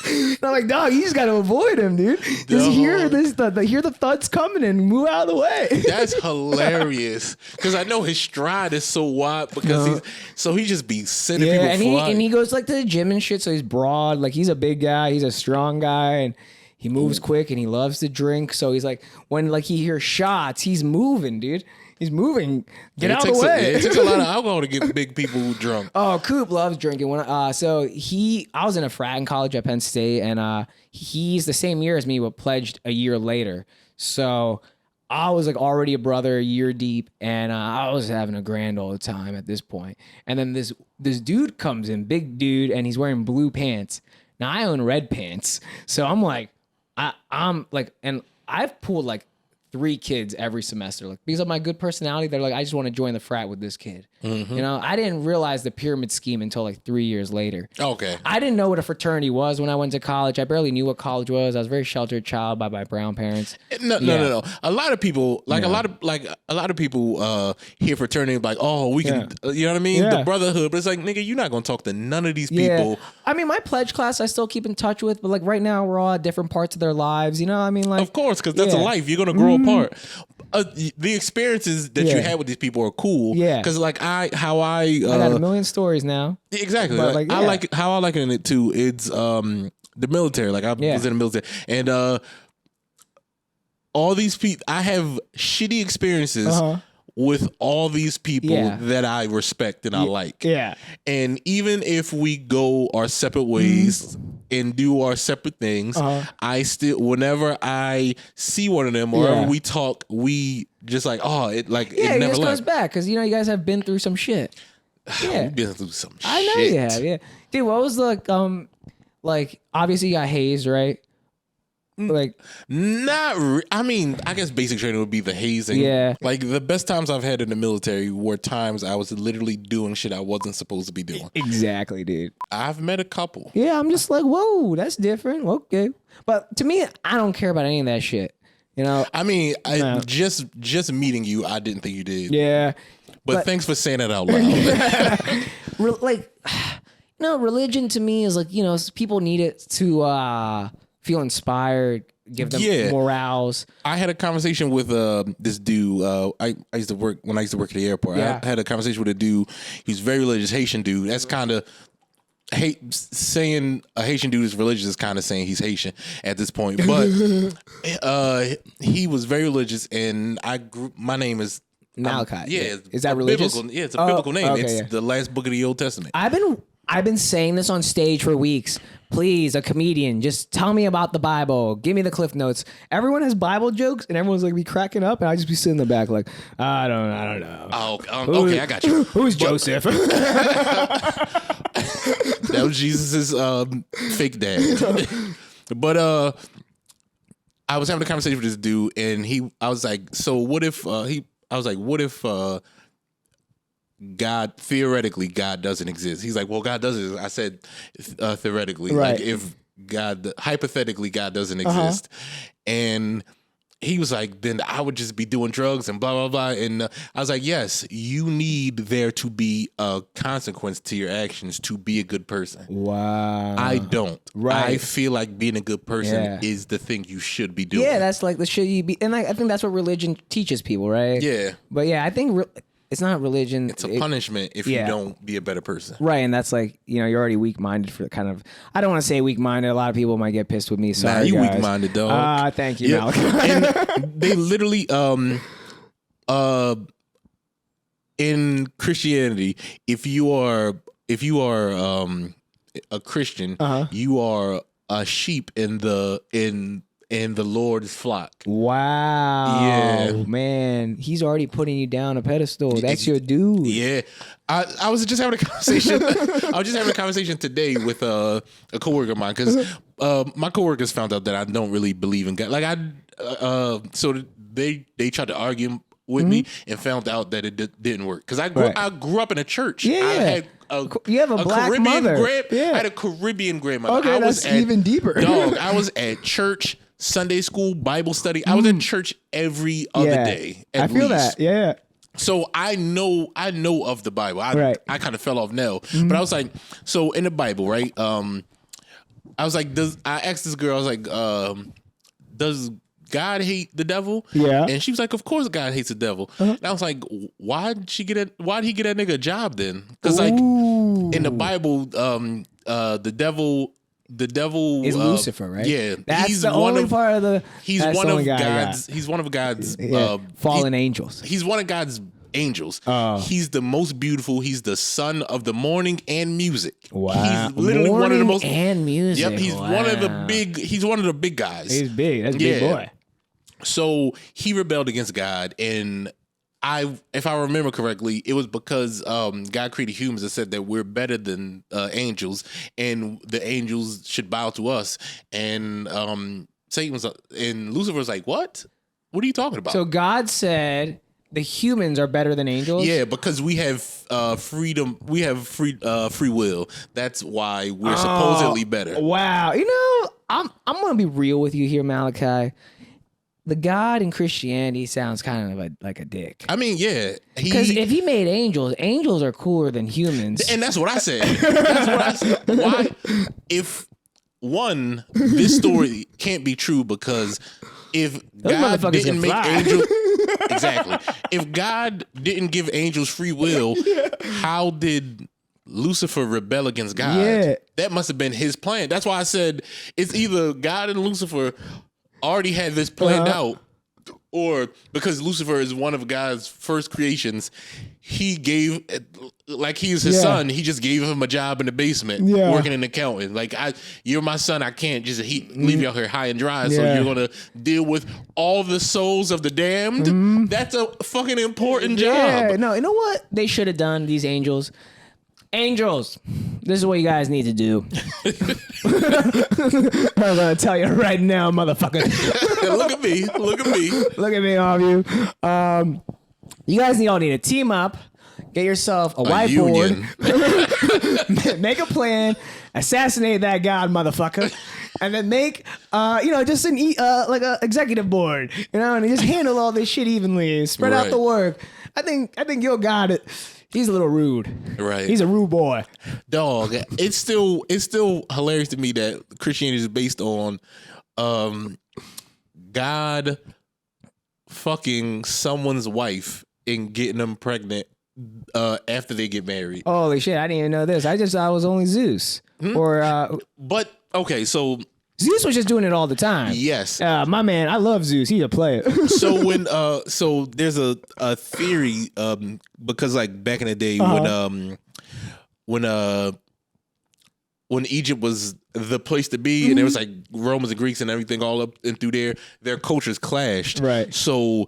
I'm like, dog, you just got to avoid him, dude. Just hear the thuds coming and move out of the way. That's hilarious. Because I know his stride is so wide because he just be sending people flying. And he goes like to the gym and shit, so he's broad. Like he's a big guy, he's a strong guy, and he moves quick and he loves to drink. So he's like, when like he hears shots, he's moving, dude. He's moving. Get out of the way. It takes a lot of alcohol to get big people drunk. Oh, Coop loves drinking. I was in a frat in college at Penn State, and he's the same year as me, but pledged a year later. So I was like already a brother, a year deep, and I was having a grand old time at this point. And then this dude comes in, big dude, and he's wearing blue pants. Now I own red pants, so I'm like, I'm like, and I've pulled like 3 kids every semester, like because of my good personality. They're like, I just want to join the frat with this kid. You know, I didn't realize the pyramid scheme until like 3 years later. Okay. I didn't know what a fraternity was when I went to college. I barely knew what college was. I was a very sheltered child by my brown parents. No. A lot of people, a lot of people hear fraternity like, oh, we can, you know what I mean? Yeah. The brotherhood, but it's like, nigga, you're not gonna talk to none of these people. I mean, my pledge class I still keep in touch with, but like right now we're all at different parts of their lives. You know what I mean? Like, of course, because that's a life. You're gonna grow apart. The experiences that you had with these people are cool. Yeah. Because like I got a million stories now. Exactly. I like it too. It's the military. Like I was in the military, and all these people. I have shitty experiences with all these people that I respect and I like. Yeah. And even if we go our separate ways and do our separate things, I still, whenever I see one of them or whenever we talk, we just like, it never just goes back because you know you guys have been through some shit. Yeah, we've been through some shit. I know you have. Yeah, dude. What was the like? Obviously, you got hazed, right? Like, I mean, I guess basic training would be the hazing. Yeah. Like the best times I've had in the military were times I was literally doing shit I wasn't supposed to be doing. Exactly, dude. I've met a couple. Yeah, I'm just like, whoa, that's different. Okay. But to me, I don't care about any of that shit. You know? I mean, just meeting you, I didn't think you did. Yeah. But thanks for saying it out loud. Like, you know, religion to me is like, you know, people need it to feel inspired, give them morals. I had a conversation with this dude. I used to work at the airport. I had a conversation with a dude. He's very religious, Haitian dude. That's kind of saying a Haitian dude is religious is kind of saying he's Haitian at this point. But he was very religious, and my name is Malachi. Yeah, is that religious? Biblical, it's a biblical name. Okay, it's the last book of the Old Testament. I I've been saying this on stage for weeks. Please, a comedian, just tell me about the Bible. Give me the Cliff Notes. Everyone has Bible jokes, and everyone's like be cracking up, and I just be sitting in the back like, I don't know. Oh, okay, I got you. Who's Joseph? That was Jesus's fake dad. But I was having a conversation with this dude, and I was like, so what if what if God, theoretically, God doesn't exist? He's like, well, God does exist. I said, theoretically, right. Like if hypothetically, God doesn't exist. And he was like, then I would just be doing drugs and blah, blah, blah. And I was like, yes, you need there to be a consequence to your actions to be a good person. Wow. I don't. Right. I feel like being a good person is the thing you should be doing. Yeah, that's like the shit you be. And I think that's what religion teaches people, right? Yeah. But yeah, I think it's not religion. It's a punishment if you don't be a better person. Right, and that's like, you're already weak-minded for kind of, I don't want to say weak-minded. A lot of people might get pissed with me. Sorry, you guys. weak-minded, dog. Thank you, Malachi. And they literally, in Christianity, if you are a Christian, you are a sheep in the Lord's flock. Wow. Yeah. Man, he's already putting you down a pedestal. That's your dude. Yeah. I was just having a conversation. I was just having a conversation today with a coworker of mine because my coworkers found out that I don't really believe in God. Like so they tried to argue with me and found out that it didn't work because I grew up in a church. Yeah. I had you have a black Caribbean mother. I had a Caribbean grandmother. Okay, that's even deeper. Dog, I was at church, Sunday school, Bible study. I was in church every other day. I feel that. Yeah. So I know of the Bible. I kind of fell off now, but I was like, so in the Bible, right? I was like, I asked this girl, I was like, does God hate the devil? Yeah. And she was like, of course God hates the devil. And I was like, why'd he get that nigga a job then? Because like in the Bible, the devil is Lucifer, right? Yeah, that's the only part of the. He's one of God's. He's one of God's fallen angels. He's one of God's angels. He's the most beautiful. He's the son of the morning and music. Wow, he's literally one of the most and music. Yep, he's one of the big. He's one of the big guys. He's big. That's a big boy. So he rebelled against God, and if I remember correctly, it was because God created humans and said that we're better than angels, and the angels should bow to us. And Satan was, and Lucifer was like, "What? What are you talking about?" So God said the humans are better than angels. Yeah, because we have freedom. We have free will. That's why we're supposedly better. Wow. I'm gonna be real with you here, Malachi. The God in Christianity sounds kind of like a dick. I mean, yeah. Because if he made angels are cooler than humans. And that's what I said. Why? If this story can't be true because if God didn't make angels... Exactly. If God didn't give angels free will, how did Lucifer rebel against God? Yeah. That must have been his plan. That's why I said it's either God and Lucifer already had this planned out, or because Lucifer is one of God's first creations, he gave, like he's his son, he just gave him a job in the basement working in accounting. Like, you're my son, I can't just leave you out here high and dry, so you're going to deal with all the souls of the damned? That's a fucking important job. Yeah, no, you know what they should have done, these angels? Angels, this is what you guys need to do. I'm gonna tell you right now, motherfucker. Look at me. Look at me, all of you. You guys all need to team up, get yourself a whiteboard, make a plan, assassinate that god, motherfucker, and then make just an like a executive board, and just handle all this shit evenly, spread out the work. I think you'll got it. He's a little rude. Right. He's a rude boy. Dog, it's still hilarious to me that Christianity is based on God fucking someone's wife and getting them pregnant after they get married. Holy shit, I didn't even know this. I was only Zeus. But okay, so Zeus was just doing it all the time. Yes. My man, I love Zeus. He's a player. So when so there's a theory because like back in the day when when Egypt was the place to be, and there was like Romans and Greeks and everything all up and through there, their cultures clashed. Right. So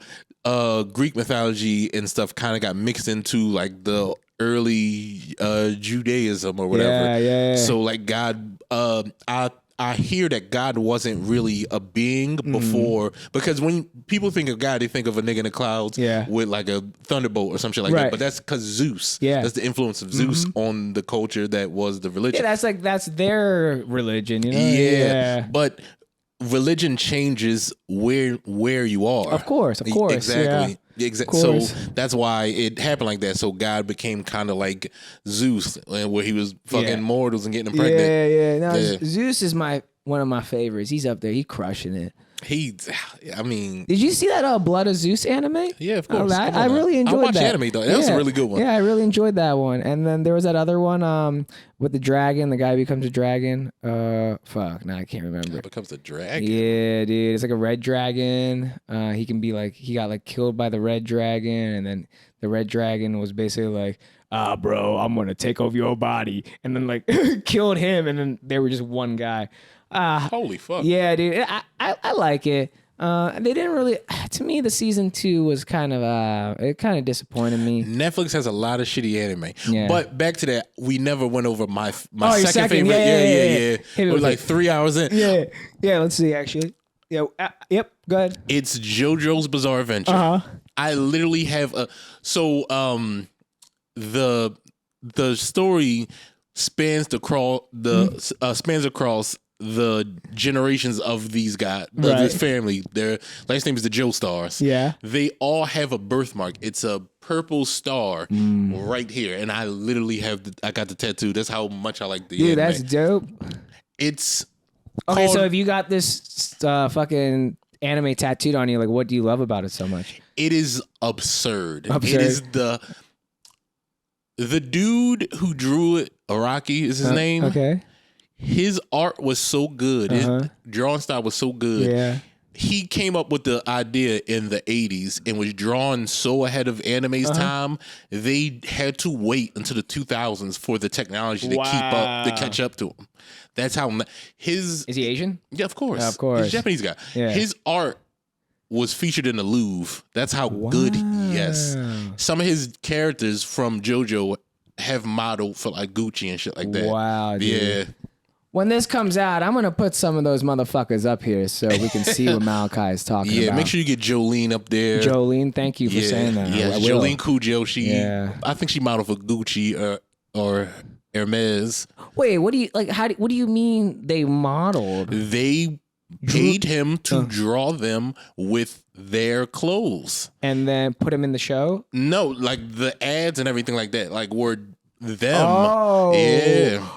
Greek mythology and stuff kind of got mixed into like the early Judaism or whatever. Yeah. So like God, I hear that God wasn't really a being before, because when people think of God, they think of a nigga in the clouds with like a thunderbolt or some shit like that. But that's because Zeus. Yeah. That's the influence of Zeus on the culture that was the religion. Yeah, that's their religion, you know? Yeah. But religion changes where you are. Of course. Exactly. Yeah. So that's why it happened like that. So God became kind of like Zeus, where he was fucking mortals and getting them pregnant. Yeah. No, Zeus is one of my favorites. He's up there. He's crushing it. I mean, did you see that Blood of Zeus anime? Yeah, of course. I really enjoyed that. I watched anime though. That was a really good one. Yeah, I really enjoyed that one. And then there was that other one with the dragon. The guy becomes a dragon. I can't remember. Becomes a dragon. Yeah, dude. It's like a red dragon. He can be like, he got like killed by the red dragon, and then the red dragon was basically like, bro, I'm gonna take over your body, and then like killed him, and then they were just one guy. Holy fuck. Yeah, dude. I like it. They didn't really. To me, the season 2 was kind of disappointed me. Netflix has a lot of shitty anime. Yeah. But back to that, we never went over my second favorite. Yeah. We're like 3 hours in. Yeah. Let's see. Actually, yeah. Yep. Go ahead. It's JoJo's Bizarre Adventure. I literally have the story spans across the generations of these guys, this family. Their last name is the Joestars. Yeah. They all have a birthmark. It's a purple star right here. And I literally I got the tattoo. That's how much I like the anime. That's dope. It's okay, so if you got this fucking anime tattooed on you, like, what do you love about it so much? It is absurd. It is the dude who drew it, Araki is his name. Okay. His art was so good. His drawing style was so good. Yeah. He came up with the idea in the 80s and was drawn so ahead of anime's time, they had to wait until the 2000s for the technology to catch up to him. That's how Is he Asian? Yeah, of course. Of course. He's a Japanese guy. Yeah. His art was featured in the Louvre. That's how good some of his characters from JoJo have modeled for like Gucci and shit like that. Wow, dude. Yeah. When this comes out, I'm going to put some of those motherfuckers up here so we can see what Malachi is talking about. Yeah, make sure you get Jolene up there. Jolene, thank you for saying that. Yeah, Jolene Cujo. I think she modeled for Gucci or Hermes. Wait, what do you mean they modeled? They paid him to draw them with their clothes. And then put them in the show? No, like the ads and everything like that. Like were them. Oh. Yeah.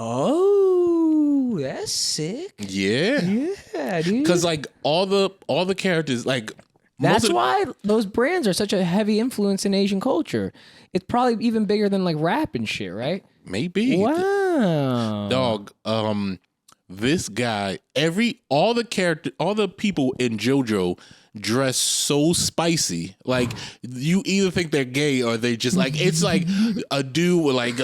Oh, that's sick. Yeah, dude. Because like all the characters, like that's why those brands are such a heavy influence in Asian culture. It's probably even bigger than like rap and shit, right? Maybe. Wow, dog. This guy, all the people in JoJo dress so spicy. Like you either think they're gay or they just like, it's like a dude with like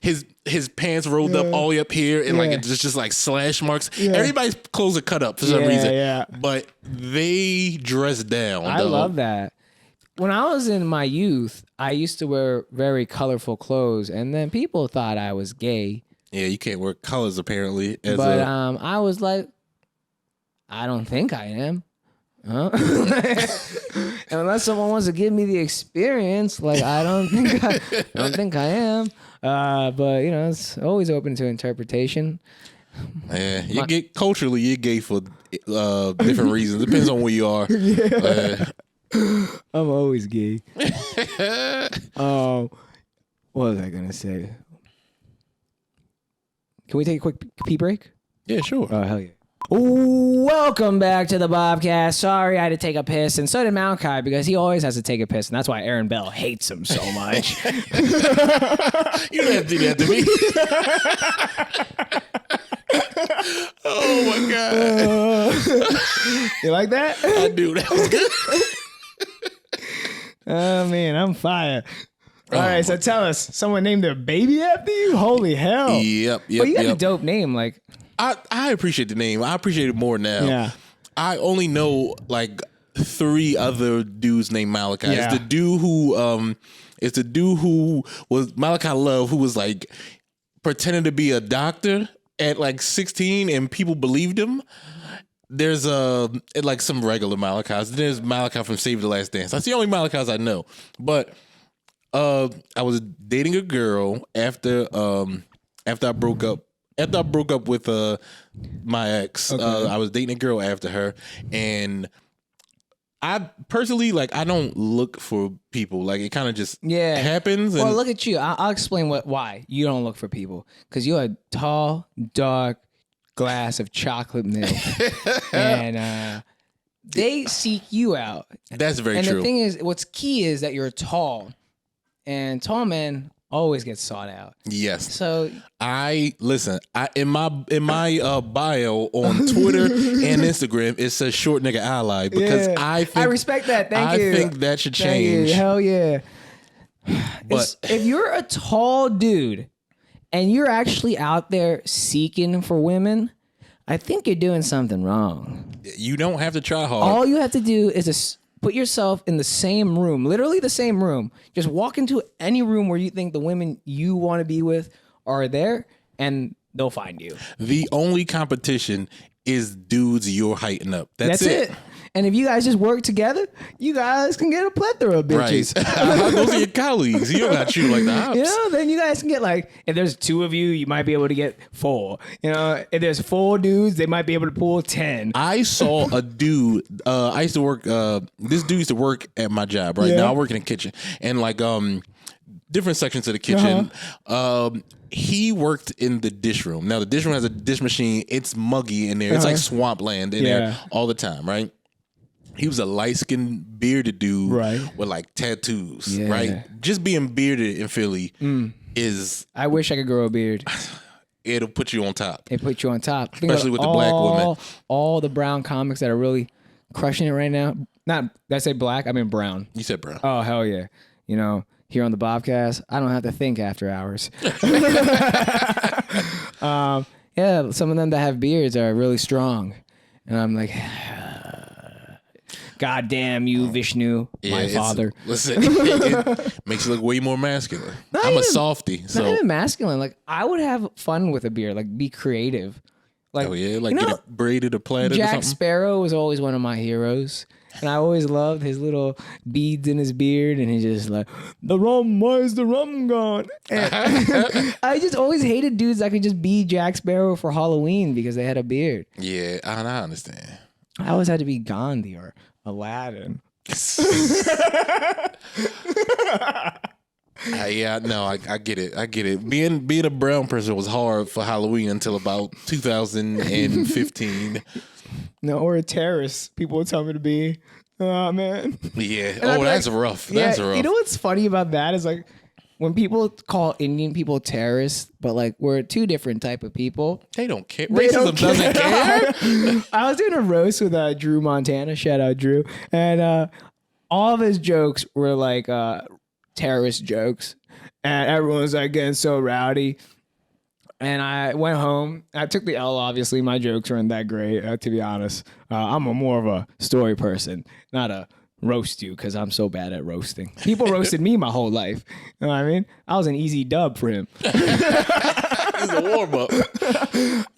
his pants rolled up all the way up here and like it's just like slash marks. Everybody's clothes are cut up for some reason. But they dress down. I love that. When I was in my youth, I used to wear very colorful clothes, and then people thought I was gay. Yeah, you can't wear colors apparently. I was like, I don't think I am. Huh? Unless someone wants to give me the experience, like I don't think I am. But you know, it's always open to interpretation. Yeah, culturally you're gay for different reasons. Depends on where you are. I'm always gay. What was I gonna say? Can we take a quick pee break? Yeah, sure. Oh, hell yeah. Welcome back to the Bobcast. Sorry I had to take a piss, and so did Malachi, because he always has to take a piss, and that's why Aaron Bell hates him so much. You don't have to do that to me. Oh my God. You like that? I do. That was good. Oh man, I'm fire. All right, so tell us, someone named their baby after you? Holy hell! Yep. But you got a dope name, like. I appreciate the name. I appreciate it more now. Yeah. I only know like 3 other dudes named Malachi. Yeah. It's the dude who was Malachi Love, who was like pretending to be a doctor at like 16 and people believed him. There's like some regular Malachis. There's Malachi from Save the Last Dance. That's the only Malachis I know. But I was dating a girl after I broke up. After I broke up with my ex, I was dating a girl after her, and I personally I don't look for people. Like, it kind of just happens. Well, look at you. I'll explain why you don't look for people, because you're a tall, dark glass of chocolate milk, and they seek you out. That's very true. And the thing is, what's key is that you're tall, and tall men always get sought out. Yes. So in my bio on Twitter and Instagram, it says short nigga ally, because I respect that. Thank you. I think that should change. Hell yeah. But if you're a tall dude and you're actually out there seeking for women, I think you're doing something wrong. You don't have to try hard. All you have to do is put yourself in the same room, literally the same room. Just walk into any room where you think the women you want to be with are there, and they'll find you. The only competition is dudes you're heighting up. That's it. And if you guys just work together, you guys can get a plethora of bitches. Right. Those are your colleagues. You don't got to shoot like the ops. You know, then you guys can get if there's 2 of you, you might be able to get 4. You know, if there's 4 dudes, they might be able to pull 10. I saw a dude. I used to work. This dude used to work at my job. Right now, I work in the kitchen, and different sections of the kitchen. He worked in the dish room. Now the dish room has a dish machine. It's muggy in there. It's like swampland in there all the time. Right. He was a light-skinned, bearded dude with tattoos, right? Just being bearded in Philly is... I wish I could grow a beard. It'll put you on top. It puts you on top. Especially with the black women. All the brown comics that are really crushing it right now. Not, did I say black? I mean brown. You said brown. Oh, hell yeah. You know, here on the Bobcast, I don't have to think after hours. Some of them that have beards are really strong. And I'm like... God damn you, Vishnu, my father. Listen, it makes you look way more masculine. I'm a softie. So. Not even masculine. I would have fun with a beard. Be creative. Oh yeah, get it braided or plaited or something. Jack Sparrow was always one of my heroes. And I always loved his little beads in his beard. And he's just like, the rum, why is the rum gone? And I just always hated dudes that could just be Jack Sparrow for Halloween because they had a beard. Yeah, I understand. I always had to be Gandhi or Aladdin. I get it. I get it. Being a brown person was hard for Halloween until about 2015. No, or a terrorist. People would tell me to be. Oh, man. Yeah. That's rough. That's rough. You know what's funny about that is when people call Indian people terrorists, but we're 2 different type of people. They don't care. Racism doesn't care. I was doing a roast with Drew Montana. Shout out Drew. And all of his jokes were terrorist jokes. And everyone was getting so rowdy. And I went home. I took the L, obviously. My jokes weren't that great, to be honest. I'm more of a story person, not a roast you, because I'm so bad at roasting. People roasted me my whole life. You know what I mean? I was an easy dub for him. It's a warm-up.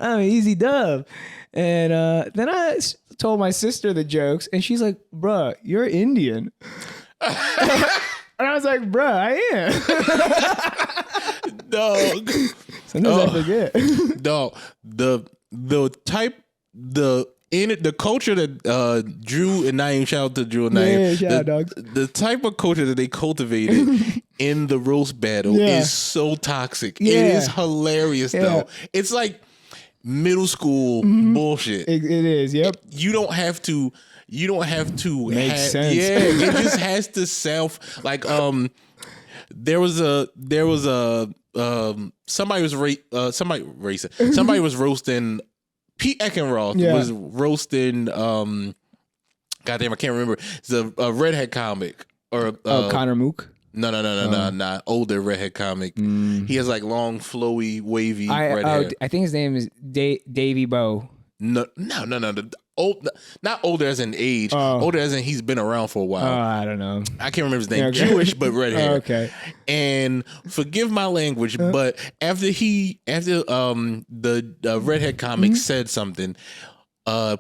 I'm an easy dub. And then I told my sister the jokes, and she's like, bruh, you're Indian. And I was like, bruh, I am. Dog. Sometimes I forget. Dog. The culture that Drew and Naeem, shout out to Drew and Naeem. Shout out, dogs. The type of culture that they cultivated in the roast battle is so toxic. It is hilarious though. It's like middle school bullshit. It is. Yep. You don't have to make sense. Yeah, it just has to sound like there was a somebody was racist. Somebody was roasting. Pete Eckenroth was roasting. Goddamn, I can't remember. It's a redhead comic or Connor Mook. No. Older redhead comic. He has like long, flowy, wavy red hair. I think his name is Davy Bow. No. Old, not older as in age. Older as in he's been around for a while. I don't know. I can't remember his name. Okay. Jewish, but red hair. Okay. And forgive my language, but after the redhead comic said something,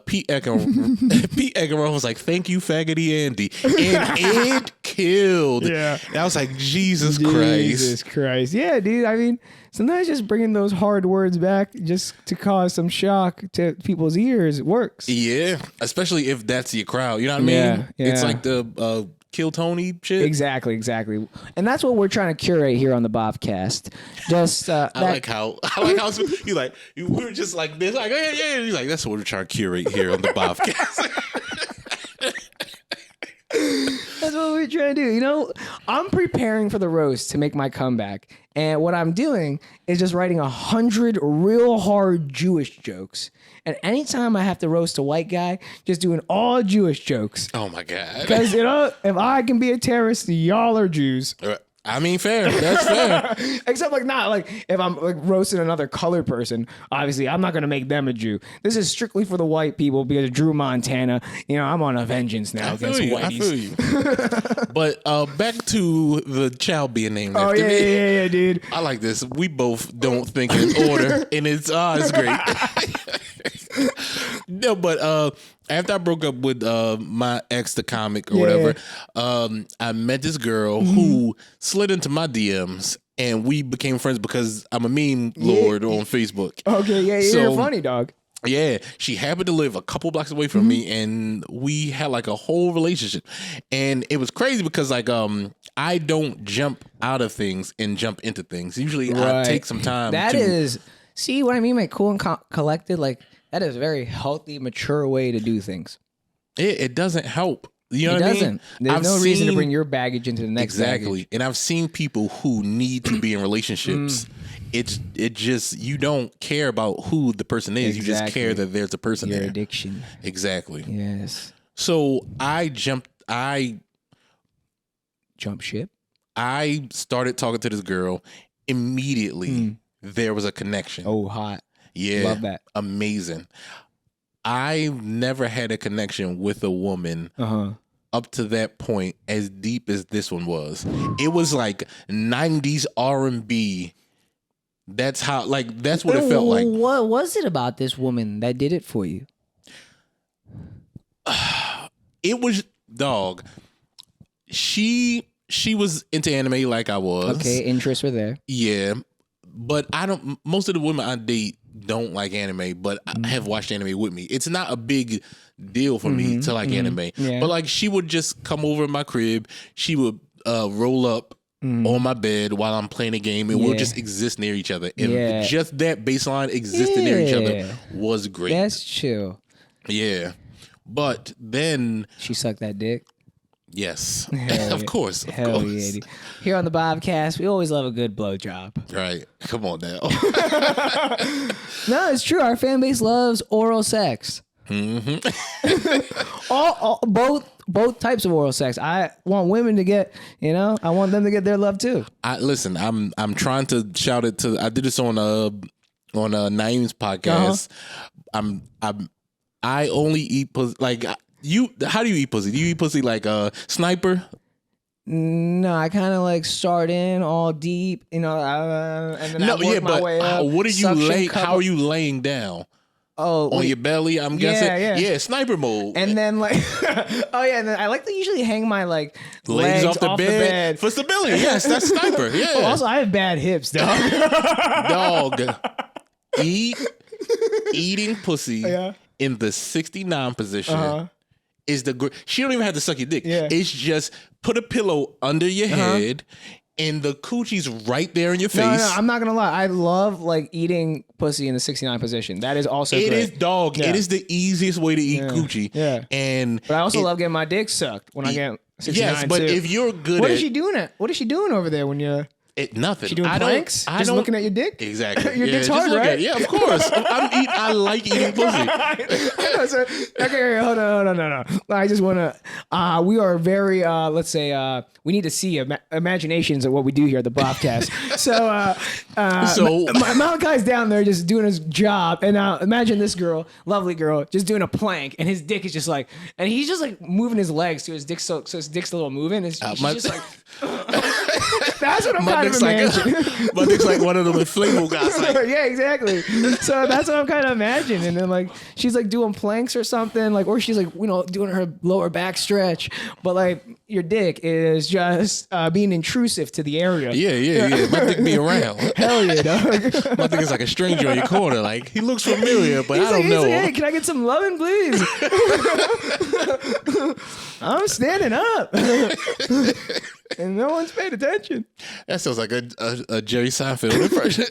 Pete Eckeron was like, "Thank you, faggoty Andy," and it killed. Yeah, and I was like, Jesus Christ. Yeah, dude. I mean, sometimes just bringing those hard words back just to cause some shock to people's ears works. Yeah, especially if that's your crowd. You know what I mean? Yeah. It's like the Kill Tony shit. Exactly. And that's what we're trying to curate here on the Bobcast. Just I like how we were just like this, like yeah. He's like, that's what we're trying to curate here on the Bobcast. That's what we're trying to do. You know, I'm preparing for the roast to make my comeback. And what I'm doing is just writing 100 real hard Jewish jokes. And anytime I have to roast a white guy, just doing all Jewish jokes. Oh my God. Because, you know, if I can be a terrorist, y'all are Jews. I mean, fair. That's fair. Except not like if I'm like roasting another colored person, obviously I'm not going to make them a Jew. This is strictly for the white people because Drew Montana, you know, I'm on a vengeance now against whiteys. I feel you. But back to the child being named after me. Yeah, dude. I like this. We both don't think in order, and it's great. No, but after I broke up with my ex, the comic or whatever, I met this girl who slid into my DMs, and we became friends because I'm a meme lord on Facebook. Okay, yeah, you're funny, dog. Yeah, she happened to live a couple blocks away from me, and we had like a whole relationship. And it was crazy because like I don't jump out of things and jump into things. Usually I take some time. See what I mean by cool and collected? Like, that is a very healthy, mature way to do things. It doesn't help. You know what I mean? It doesn't. There's no reason to bring your baggage into the next baggage. And I've seen people who need to be in relationships. It just, you don't care about who the person is. You just care that there's a person there. Your addiction. Exactly. Yes. So Jump ship. I started talking to this girl. Immediately, there was a connection. Oh, hot. Yeah. Love that. Amazing. I've never had a connection with a woman up to that point as deep as this one was. It was like 90s R&B. That's how, like, that's what it felt like. What was it about this woman that did it for you? It was, dog. She was into anime like I was. Okay, interests were there. Yeah. But most of the women I date don't like anime, but I have watched anime with me. It's not a big deal for me to like anime. Yeah. But like, she would just come over in my crib. She would roll up on my bed while I'm playing a game, and we'll just exist near each other. And just that baseline existing near each other was great. That's chill. Yeah. But then she sucked that dick. Yes. Of course. Hell yeah. Dude. Here on the Bobcast, we always love a good blowjob. Right. Come on now. No, it's true. Our fan base loves oral sex. Both types of oral sex. I want women to get, I want them to get their love too. Listen, I'm trying to shout it to. I did this on Naeem's podcast. I only eat pussy like. How do you eat pussy? Do you eat pussy like a sniper? No, I kind of like start in all deep, and then I work my way up. What are you laying? How are you laying down? Oh, on your belly, I'm guessing. Yeah, sniper mode. And then like, and then I like to usually hang my like legs off the bed for stability. Yes, that's sniper. Yeah. Oh, also, I have bad hips, dog. Eating pussy in the 69 position. Is she don't even have to suck your dick. Yeah. It's just put a pillow under your head and the coochie's right there in your face. No, I'm not gonna lie. I love like eating pussy in the 69 position. That is also great. It is, dog. Yeah. It is the easiest way to eat coochie. Yeah. But I also love getting my dick sucked when I get 69. Yes, but if you're good What is she doing over there when you're Nothing. She doing planks? Just looking at your dick? Exactly. Your dick's hard, right? Yeah, of course. I like eating pussy. Okay, hold on. No. I just want to. We are very. Let's say. We need to see imaginations of what we do here at the Bobcast. So Malachi's down there just doing his job, and now imagine this girl, lovely girl, just doing a plank, and his dick is just like, and he's just like moving his legs to his dick, so his dick's a little moving. She's just like. That's what I'm kind of imagining. My dick's like one of them inflatable guys. Like. Yeah, exactly. So that's what I'm kind of imagining. And then like she's like doing planks or something, like, or she's like, doing her lower back stretch, but like your dick is just being intrusive to the area. Yeah. My dick be around. Hell yeah, dog. My dick is like a stranger in your corner. Like he looks familiar, but I don't know. He's like, hey, can I get some loving, please? I'm standing up. And no one's paid attention. That sounds like a Jerry Seinfeld impression.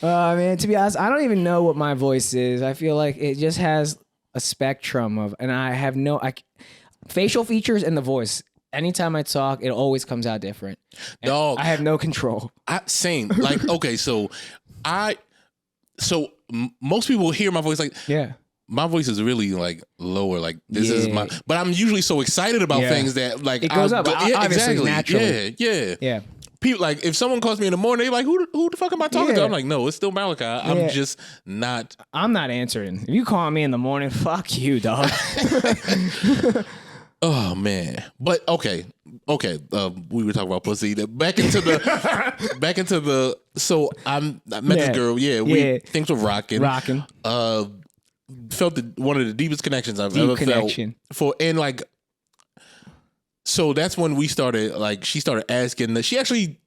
Man, to be honest, I don't even know what my voice is. I feel like it just has a spectrum of, and I have facial features and the voice. Anytime I talk, it always comes out different. Dog, I have no control. Same. Like, okay, so most people hear my voice like, yeah. My voice is really like lower, like this is my. But I'm usually so excited about things that like it goes up. Yeah, exactly. Naturally. Yeah. People like if someone calls me in the morning, they're like, "Who the fuck am I talking to?" I'm like, "No, it's still Malachi. I'm just not." I'm not answering. If you call me in the morning, fuck you, dog. Oh man, but okay. We were talking about pussy. Back into the. So I met this girl. Things were rocking. Felt one of the deepest connections I've ever felt and like. So that's when we started. Like she started asking that she actually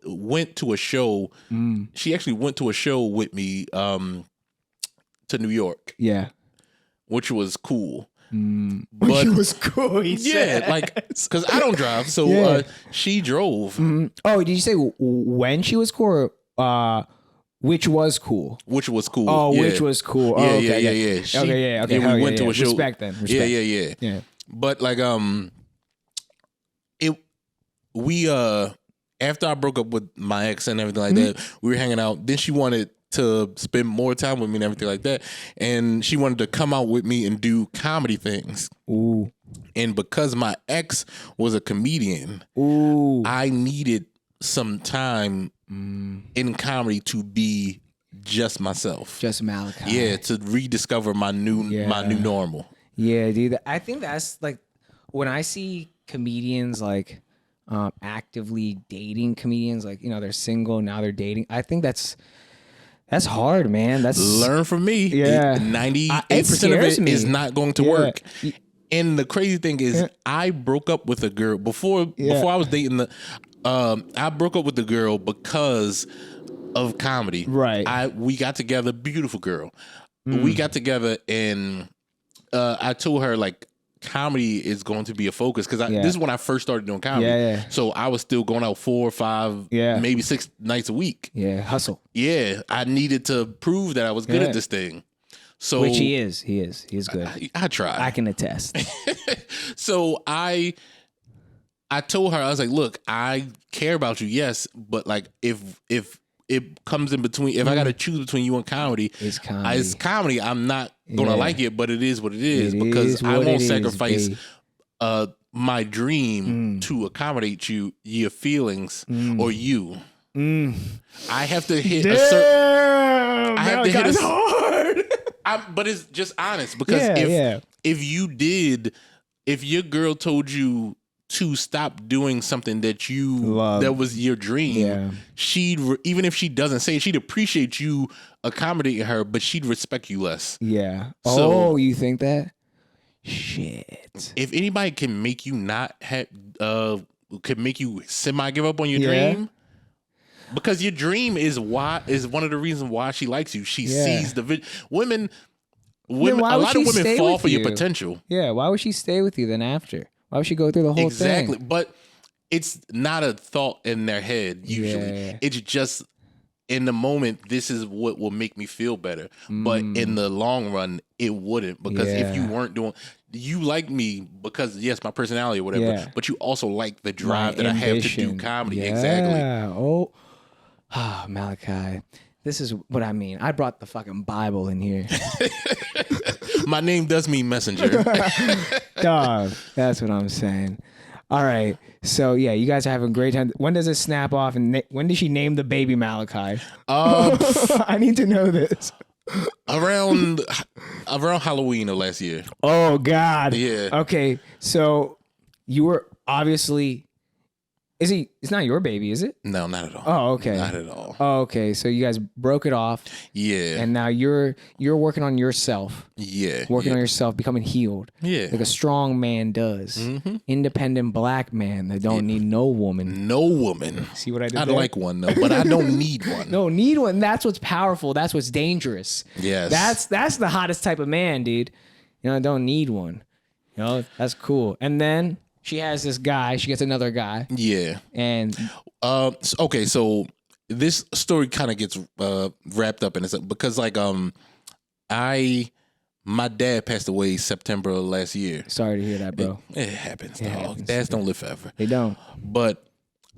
went to a show. She actually went to a show with me to New York. Yeah, which was cool. Which was cool. He said. Like because I don't drive, so she drove. Oh, did you say when she was cool? Which was cool. Which was cool. Oh, which was cool. Oh, yeah. Okay. We went to a show. Respect then. Yeah. But like, after I broke up with my ex and everything like that, we were hanging out. Then she wanted to spend more time with me and everything like that, and she wanted to come out with me and do comedy things. Ooh. And because my ex was a comedian, I needed some time in comedy to be just myself, just Malachi. Yeah, to rediscover my new normal. Yeah, dude. I think that's like when I see comedians like actively dating comedians, like they're single now they're dating. I think that's hard, man. That's learn from me. Yeah, 98% of it is not going to work. And the crazy thing is, I broke up with a girl before I was dating I broke up with the girl because of comedy. Right. We got together, beautiful girl. We got together and I told her like comedy is going to be a focus because this is when I first started doing comedy. Yeah. So I was still going out 4 or 5, maybe 6 nights a week. Yeah, hustle. Yeah, I needed to prove that I was good at this thing. So which he is. He's good. I tried. I can attest. So I told her, I was like, look, I care about you, yes, but like if it comes in between, if I got to choose between you and comedy, it's comedy. I'm not gonna like it, but it is what it is because I won't sacrifice my dream to accommodate your feelings or you. I have to hit a certain. I have to hit hard. But it's just honest because if your girl told you to stop doing something that that was your dream, she'd even if she doesn't say it, she'd appreciate you accommodating her, but she'd respect you less. Yeah. So, you think that? Shit. If anybody can make you not have, could make you semi give up on your dream, because your dream is one of the reasons why she likes you. She sees the women. A lot of women fall for your potential. Yeah. Why would she stay with you then after? Why would she go through the whole thing? Exactly. But it's not a thought in their head usually. Yeah. It's just in the moment, this is what will make me feel better. But in the long run, it wouldn't. Because if you weren't doing, you like me because yes, my personality or whatever, Yeah. but you also like the drive My that I have to do ambition. comedy. Yeah. Exactly. Oh, Malachi. This is what I mean. I brought the fucking Bible in here. My name does mean messenger. Dog. That's what I'm saying. All right. So, yeah, you guys are having a great time. When does it snap off? And when did she name the baby Malachi? I need to know this. around Halloween of last year. Oh, God. Yeah. Okay. So, you were obviously... It's not your baby, is it? No, not at all. Oh, okay. Not at all. Oh, okay. So you guys broke it off. Yeah. And now you're working on yourself. Yeah. Working on yourself, becoming healed. Yeah. Like a strong man does. Mm-hmm. Independent black man that don't need no woman. No woman. See what I did I'd there? like one though, but I don't need one. No, need one. That's what's powerful. That's what's dangerous. Yes. That's the hottest type of man, dude. I don't need one. That's cool. And then she has this guy. She gets another guy. Yeah. And okay, so this story kind of gets wrapped up in it because my dad passed away September of last year. Sorry to hear that, bro. It happens, dog. Dads don't live forever. They don't. But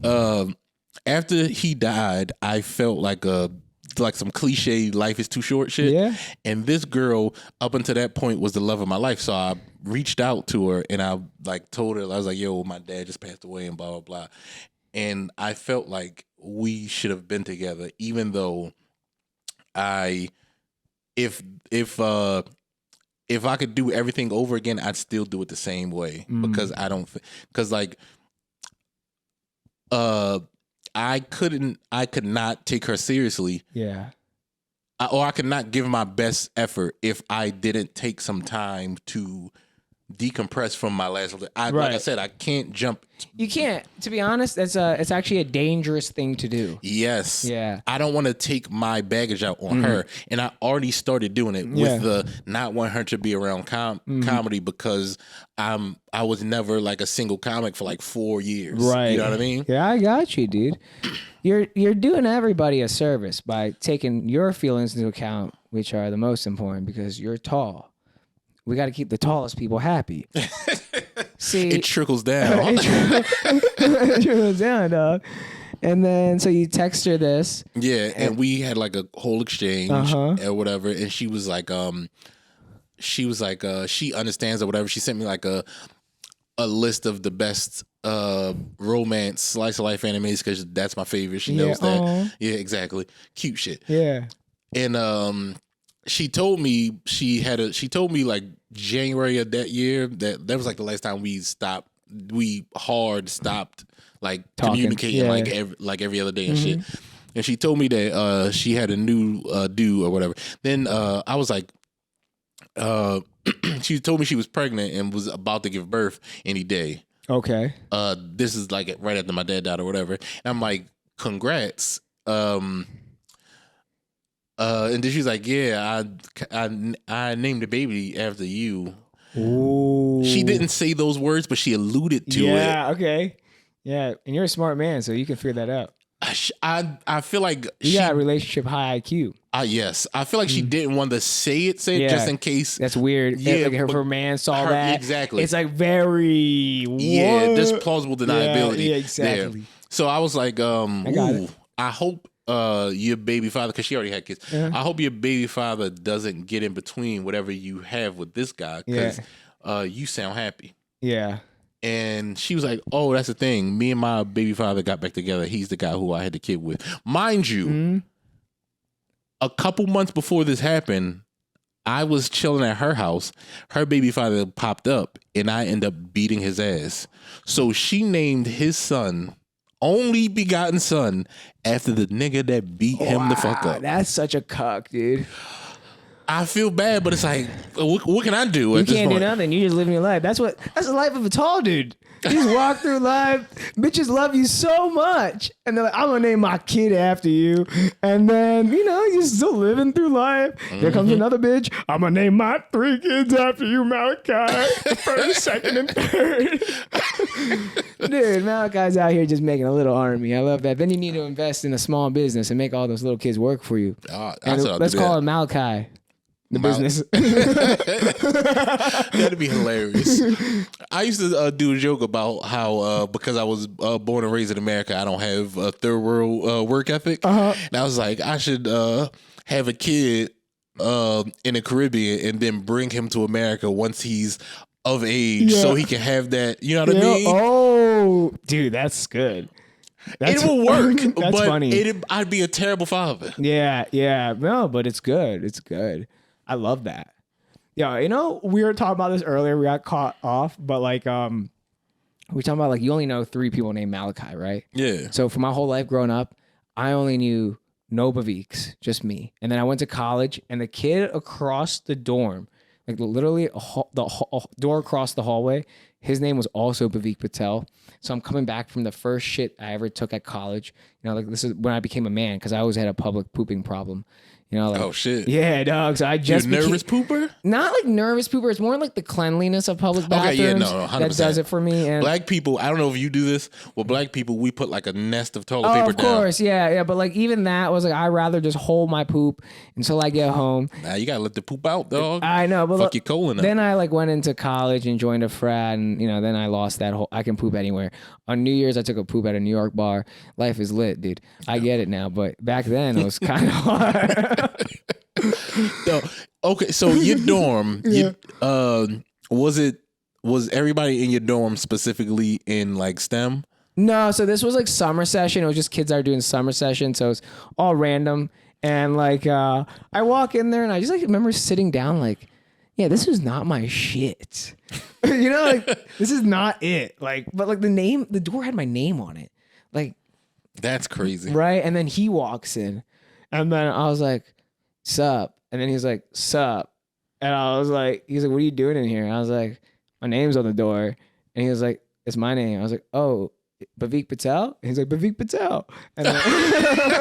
after he died, I felt like some cliche life is too short shit. Yeah. And this girl, up until that point, was the love of my life. So I reached out to her and I told her, I was like, yo, my dad just passed away and blah, blah, blah. And I felt like we should have been together, even though if I could do everything over again, I'd still do it the same way because I could not take her seriously. Yeah. Or I could not give my best effort if I didn't take some time to decompress from my last. Like I said, I can't jump. You can't. To be honest, it's actually a dangerous thing to do. Yes. Yeah. I don't want to take my baggage out on her, and I already started doing it with the not want her to be around comedy because I was never like a single comic for like 4 years. Right. You know what I mean? Yeah, I got you, dude. You're doing everybody a service by taking your feelings into account, which are the most important because you're tall. We got to keep the tallest people happy. See, it trickles down. It trickles down, dog. And then, so you text her this. Yeah, and we had like a whole exchange or whatever, and she was like, she understands or whatever. She sent me like a list of the best romance slice of life animes because that's my favorite. She knows that. Aww. Yeah, exactly. Cute shit. Yeah. And she told me like January of that year that was like the last time we stopped like talking, communicating like every other day and shit. And she told me that she had a new dude or whatever. Then I was like, she told me she was pregnant and was about to give birth any day. Okay. This is like right after my dad died or whatever. And I'm like, congrats. And then she's like, yeah, I named the baby after you. Ooh. She didn't say those words, but she alluded to it. Yeah, okay. Yeah, and you're a smart man, so you can figure that out. I feel like you got a relationship high IQ. Yes. I feel like she didn't want to say it just in case. That's weird. Yeah, like her man saw that. Exactly. It's like very... Yeah, there's plausible deniability. Yeah, exactly. There. So I was like, I hope your baby father, because she already had kids, I hope your baby father doesn't get in between whatever you have with this guy because you sound happy. Yeah. And she was like, oh, that's the thing. Me and my baby father got back together. He's the guy who I had the kid with. Mind you, a couple months before this happened, I was chilling at her house. Her baby father popped up, and I ended up beating his ass. So she named his son, only begotten son, after the nigga that beat him the fuck up. That's such a cuck, dude. I feel bad, but it's like, what can I do? You can't do nothing. You just living your life. That's the life of a tall dude. You just walk through life. Bitches love you so much, and they're like, "I'm gonna name my kid after you." And then you're still living through life. Here comes another bitch. I'm gonna name my 3 kids after you, Malachi. First, second, and third. Dude, Malachi's out here just making a little army. I love that. Then you need to invest in a small business and make all those little kids work for you. Let's call it Malachi. the business. That'd be hilarious. I used to do a joke about how because I was born and raised in America, I don't have a third world work ethic. And I was like, I should have a kid in the Caribbean and then bring him to America once he's of age, so he can have that. You know what I mean? Oh, dude, that's good. It will work. That's but funny. I'd be a terrible father. Yeah. No, but it's good. It's good. I love that. Yeah, we were talking about this earlier. We got caught off, but like, we're talking about like you only know 3 people named Malachi, right? Yeah. So for my whole life growing up, I only knew no Baviks, just me. And then I went to college, and the kid across the dorm, like literally a door across the hallway, his name was also Bhavik Patel. So I'm coming back from the first shit I ever took at college. Like this is when I became a man, because I always had a public pooping problem. Like, oh shit. Yeah, dog. So I just you a nervous pooper? Not like nervous pooper. It's more like the cleanliness of public bathrooms. Okay, yeah, no, 100%. That does it for me. And black people, I don't know if you do this. Well, black people, we put like a nest of toilet oh, paper of down. course, yeah. But like even that was like I'd rather just hold my poop until I get home. Nah, you gotta let the poop out, dog. I know, but fuck your colon up. Then I like went into college and joined a frat, and then I lost that whole. I can poop anywhere. On New Year's, I took a poop at a New York bar. Life is lit, dude. I get it now, but back then it was kind of hard. No, okay, so your dorm, was everybody in your dorm specifically in like STEM? No, so this was like summer session. It was just kids that are doing summer session, so it's all random. And like I walk in there, and I just like remember sitting down, like, yeah, this is not my shit. Like this is not it. Like, but like the door had my name on it. Like, that's crazy, right? And then he walks in, and then I was like, sup. And then he's like, sup. And he's like, what are you doing in here? And I was like, my name's on the door. And he was like, it's my name. I was like, oh, Bhavik Patel? And he's like, Bhavik Patel. And then I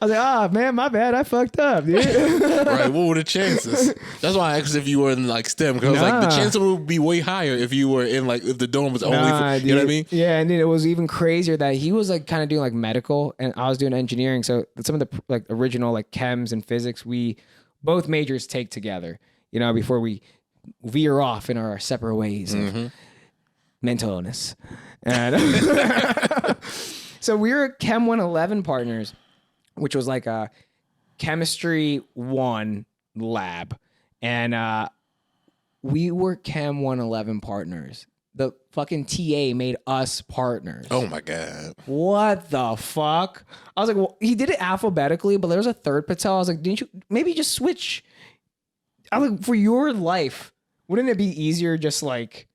was like, man, my bad. I fucked up, dude. Right. What were the chances? That's why I asked if you were in like STEM. Because I was like, the chance would be way higher if you were in like, if the dorm was only for, you know what I mean? Yeah. And then it was even crazier that he was like kind of doing like medical and I was doing engineering. So some of the like original like chems and physics, we both majors take together, before we veer off in our separate ways of mental illness. And so we were Chem 111 partners, which was like a chemistry 1 lab. And we were Chem 111 partners. The fucking TA made us partners. Oh my God. What the fuck? I was like, well, he did it alphabetically, but there was a third Patel. I was like, didn't you maybe just switch? I was like, for your life, wouldn't it be easier just like,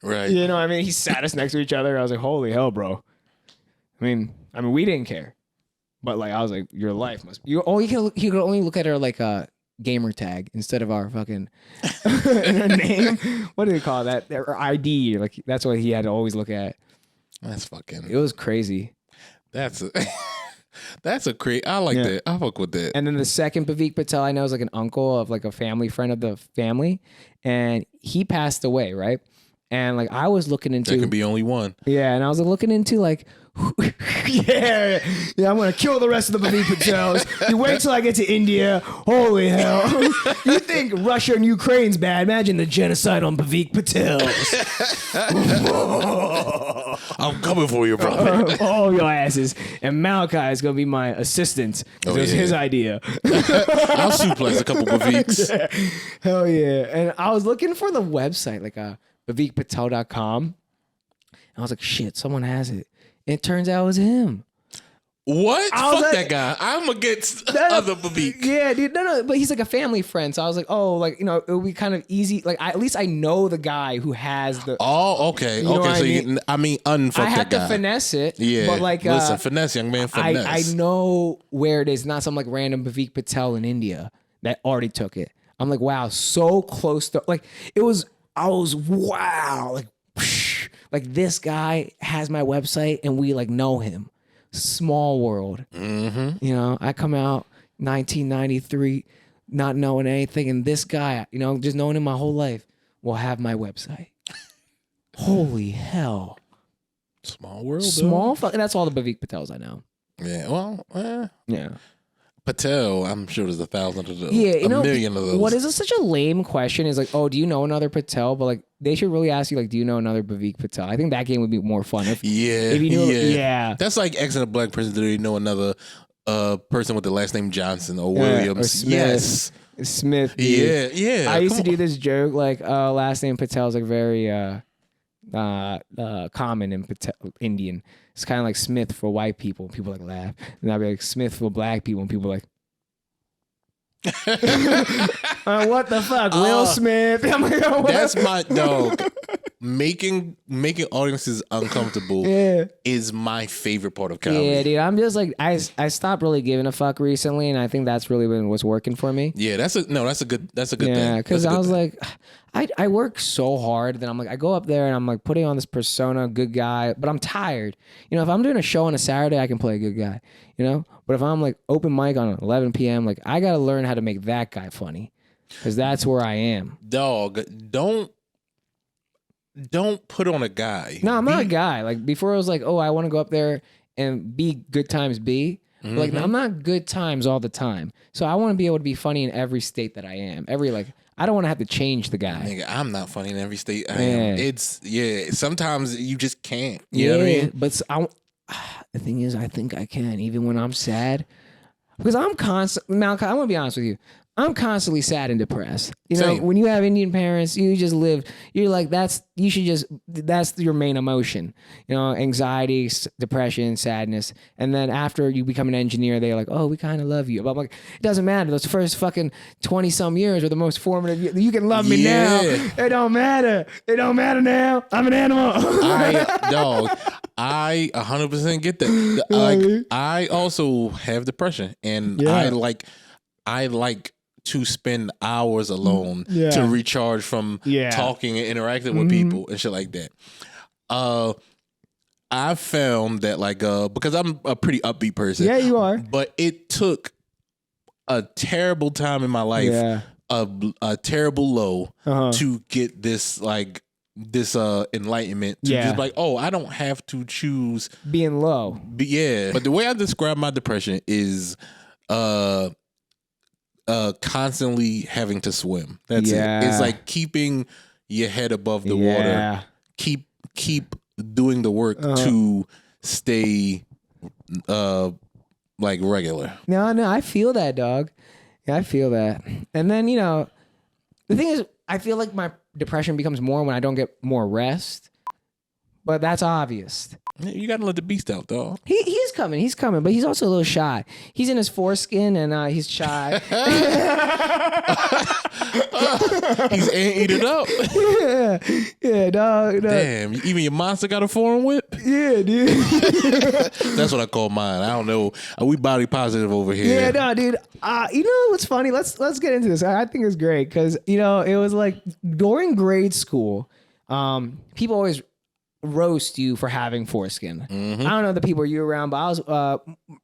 right? He sat us next to each other. I was like, holy hell, bro. I mean, we didn't care, but like, I was like, your life must. You could only look at her like a gamer tag instead of our fucking her name. What do they call that? Her ID. Like that's what he had to always look at. That's fucking. It was crazy. That's a crazy. I like that. I fuck with that. And then the second Bhavik Patel I know is like an uncle of like a family friend of the family, and he passed away, right? And like I was looking into, there can be only one. Yeah, and I was looking into like, yeah, I'm gonna kill the rest of the Bhavik Patels. You wait till I get to India. Holy hell! You think Russia and Ukraine's bad? Imagine the genocide on Bhavik Patels. I'm coming for you, brother. All your asses. And Malachi is gonna be my assistant. It was his idea. I'll suplex a couple Baviks. Yeah. Hell yeah! And I was looking for the website, like BhavikPatel.com. And I was like, shit, someone has it. And it turns out it was him. What? Fuck like, that guy. I'm against other Bhavik. Yeah, dude. No. But he's like a family friend. So I was like, oh, like, it would be kind of easy. Like, at least I know the guy who has the. Oh, okay. Okay. So unfuck that guy. I had to finesse it. Yeah. But like, listen, finesse, young man, finesse. I know where it is. Not some like random Bhavik Patel in India that already took it. I'm like, wow, so close to. Like, I was, wow. Like this guy has my website and we like know him. Small world. Mm-hmm. I come out 1993 not knowing anything, and this guy, just knowing him my whole life, will have my website. Holy hell. Small world. That's all the Bhavik Patels I know. Yeah. Well, yeah. Patel, I'm sure there's 1,000 of those. Yeah, a million of those. What is such a lame question is like, oh, do you know another Patel? But like, they should really ask you like, do you know another Bhavik Patel? I think that game would be more fun if you knew. Yeah, That's like asking a black person, do they know another person with the last name Johnson or Williams? Or Smith. Yes. Smith. Dude. Yeah. I used to do this joke like, last name Patel is like very common in Indian. It's kind of like Smith for white people. People like laugh, and I'd be like Smith for black people, and people like, what the fuck, Will Smith? I'm like, oh, that's my dog. Making audiences uncomfortable is my favorite part of comedy. Yeah, dude. I'm just like I stopped really giving a fuck recently, and I think that's really been what's working for me. Yeah, that's a good thing. Yeah, because I was like, I work so hard that I'm like, I go up there and I'm like putting on this persona, good guy, but I'm tired. You know, if I'm doing a show on a Saturday, I can play a good guy. You know, but if I'm like open mic on 11 p.m., like I gotta learn how to make that guy funny, because that's where I am. Dog, don't put on a guy. No, I'm not a guy. Like before, I was like, oh, I want to go up there and be good times B. But like I'm not good times all the time. So I want to be able to be funny in every state that I am. I don't want to have to change the guy. Nigga, I'm not funny in every state I am. Sometimes you just can't. You know what I mean? But the thing is, I think I can, even when I'm sad. Because I'm constantly, Malachi, I want to be honest with you. I'm constantly sad and depressed. You know, when you have Indian parents, you just live, you're like, that's your main emotion. You know, anxiety, depression, sadness. And then after you become an engineer, they're like, oh, we kind of love you. But I'm like, it doesn't matter. Those first fucking 20 some years are the most formative years. You can love me now. It don't matter. It don't matter now. I'm an animal. I 100% get that. I also have depression, and I like to spend hours alone to recharge from talking and interacting with people and shit like that. I found that because I'm a pretty upbeat person. Yeah, you are. But it took a terrible time in my life, a terrible low to get this enlightenment to just like, oh, I don't have to choose being low. But the way I describe my depression is constantly having to swim. That's it. It's like keeping your head above the water. Keep doing the work to stay regular. No, I feel that, dog. Yeah, I feel that. And then, you know, the thing is, I feel like my depression becomes more when I don't get more rest. But that's obvious. You gotta let the beast out, dog. He's coming, but he's also a little shy. He's in his foreskin and he's shy. He's eating up. Yeah, dog. Damn, even your monster got a foreign whip? Yeah, dude. That's what I call mine. I don't know. We body positive over here. Yeah, no, dude. You know what's funny? Let's get into this. I think it's great because, you know, it was like during grade school, people always roast you for having foreskin. I don't know the people you were around, but I was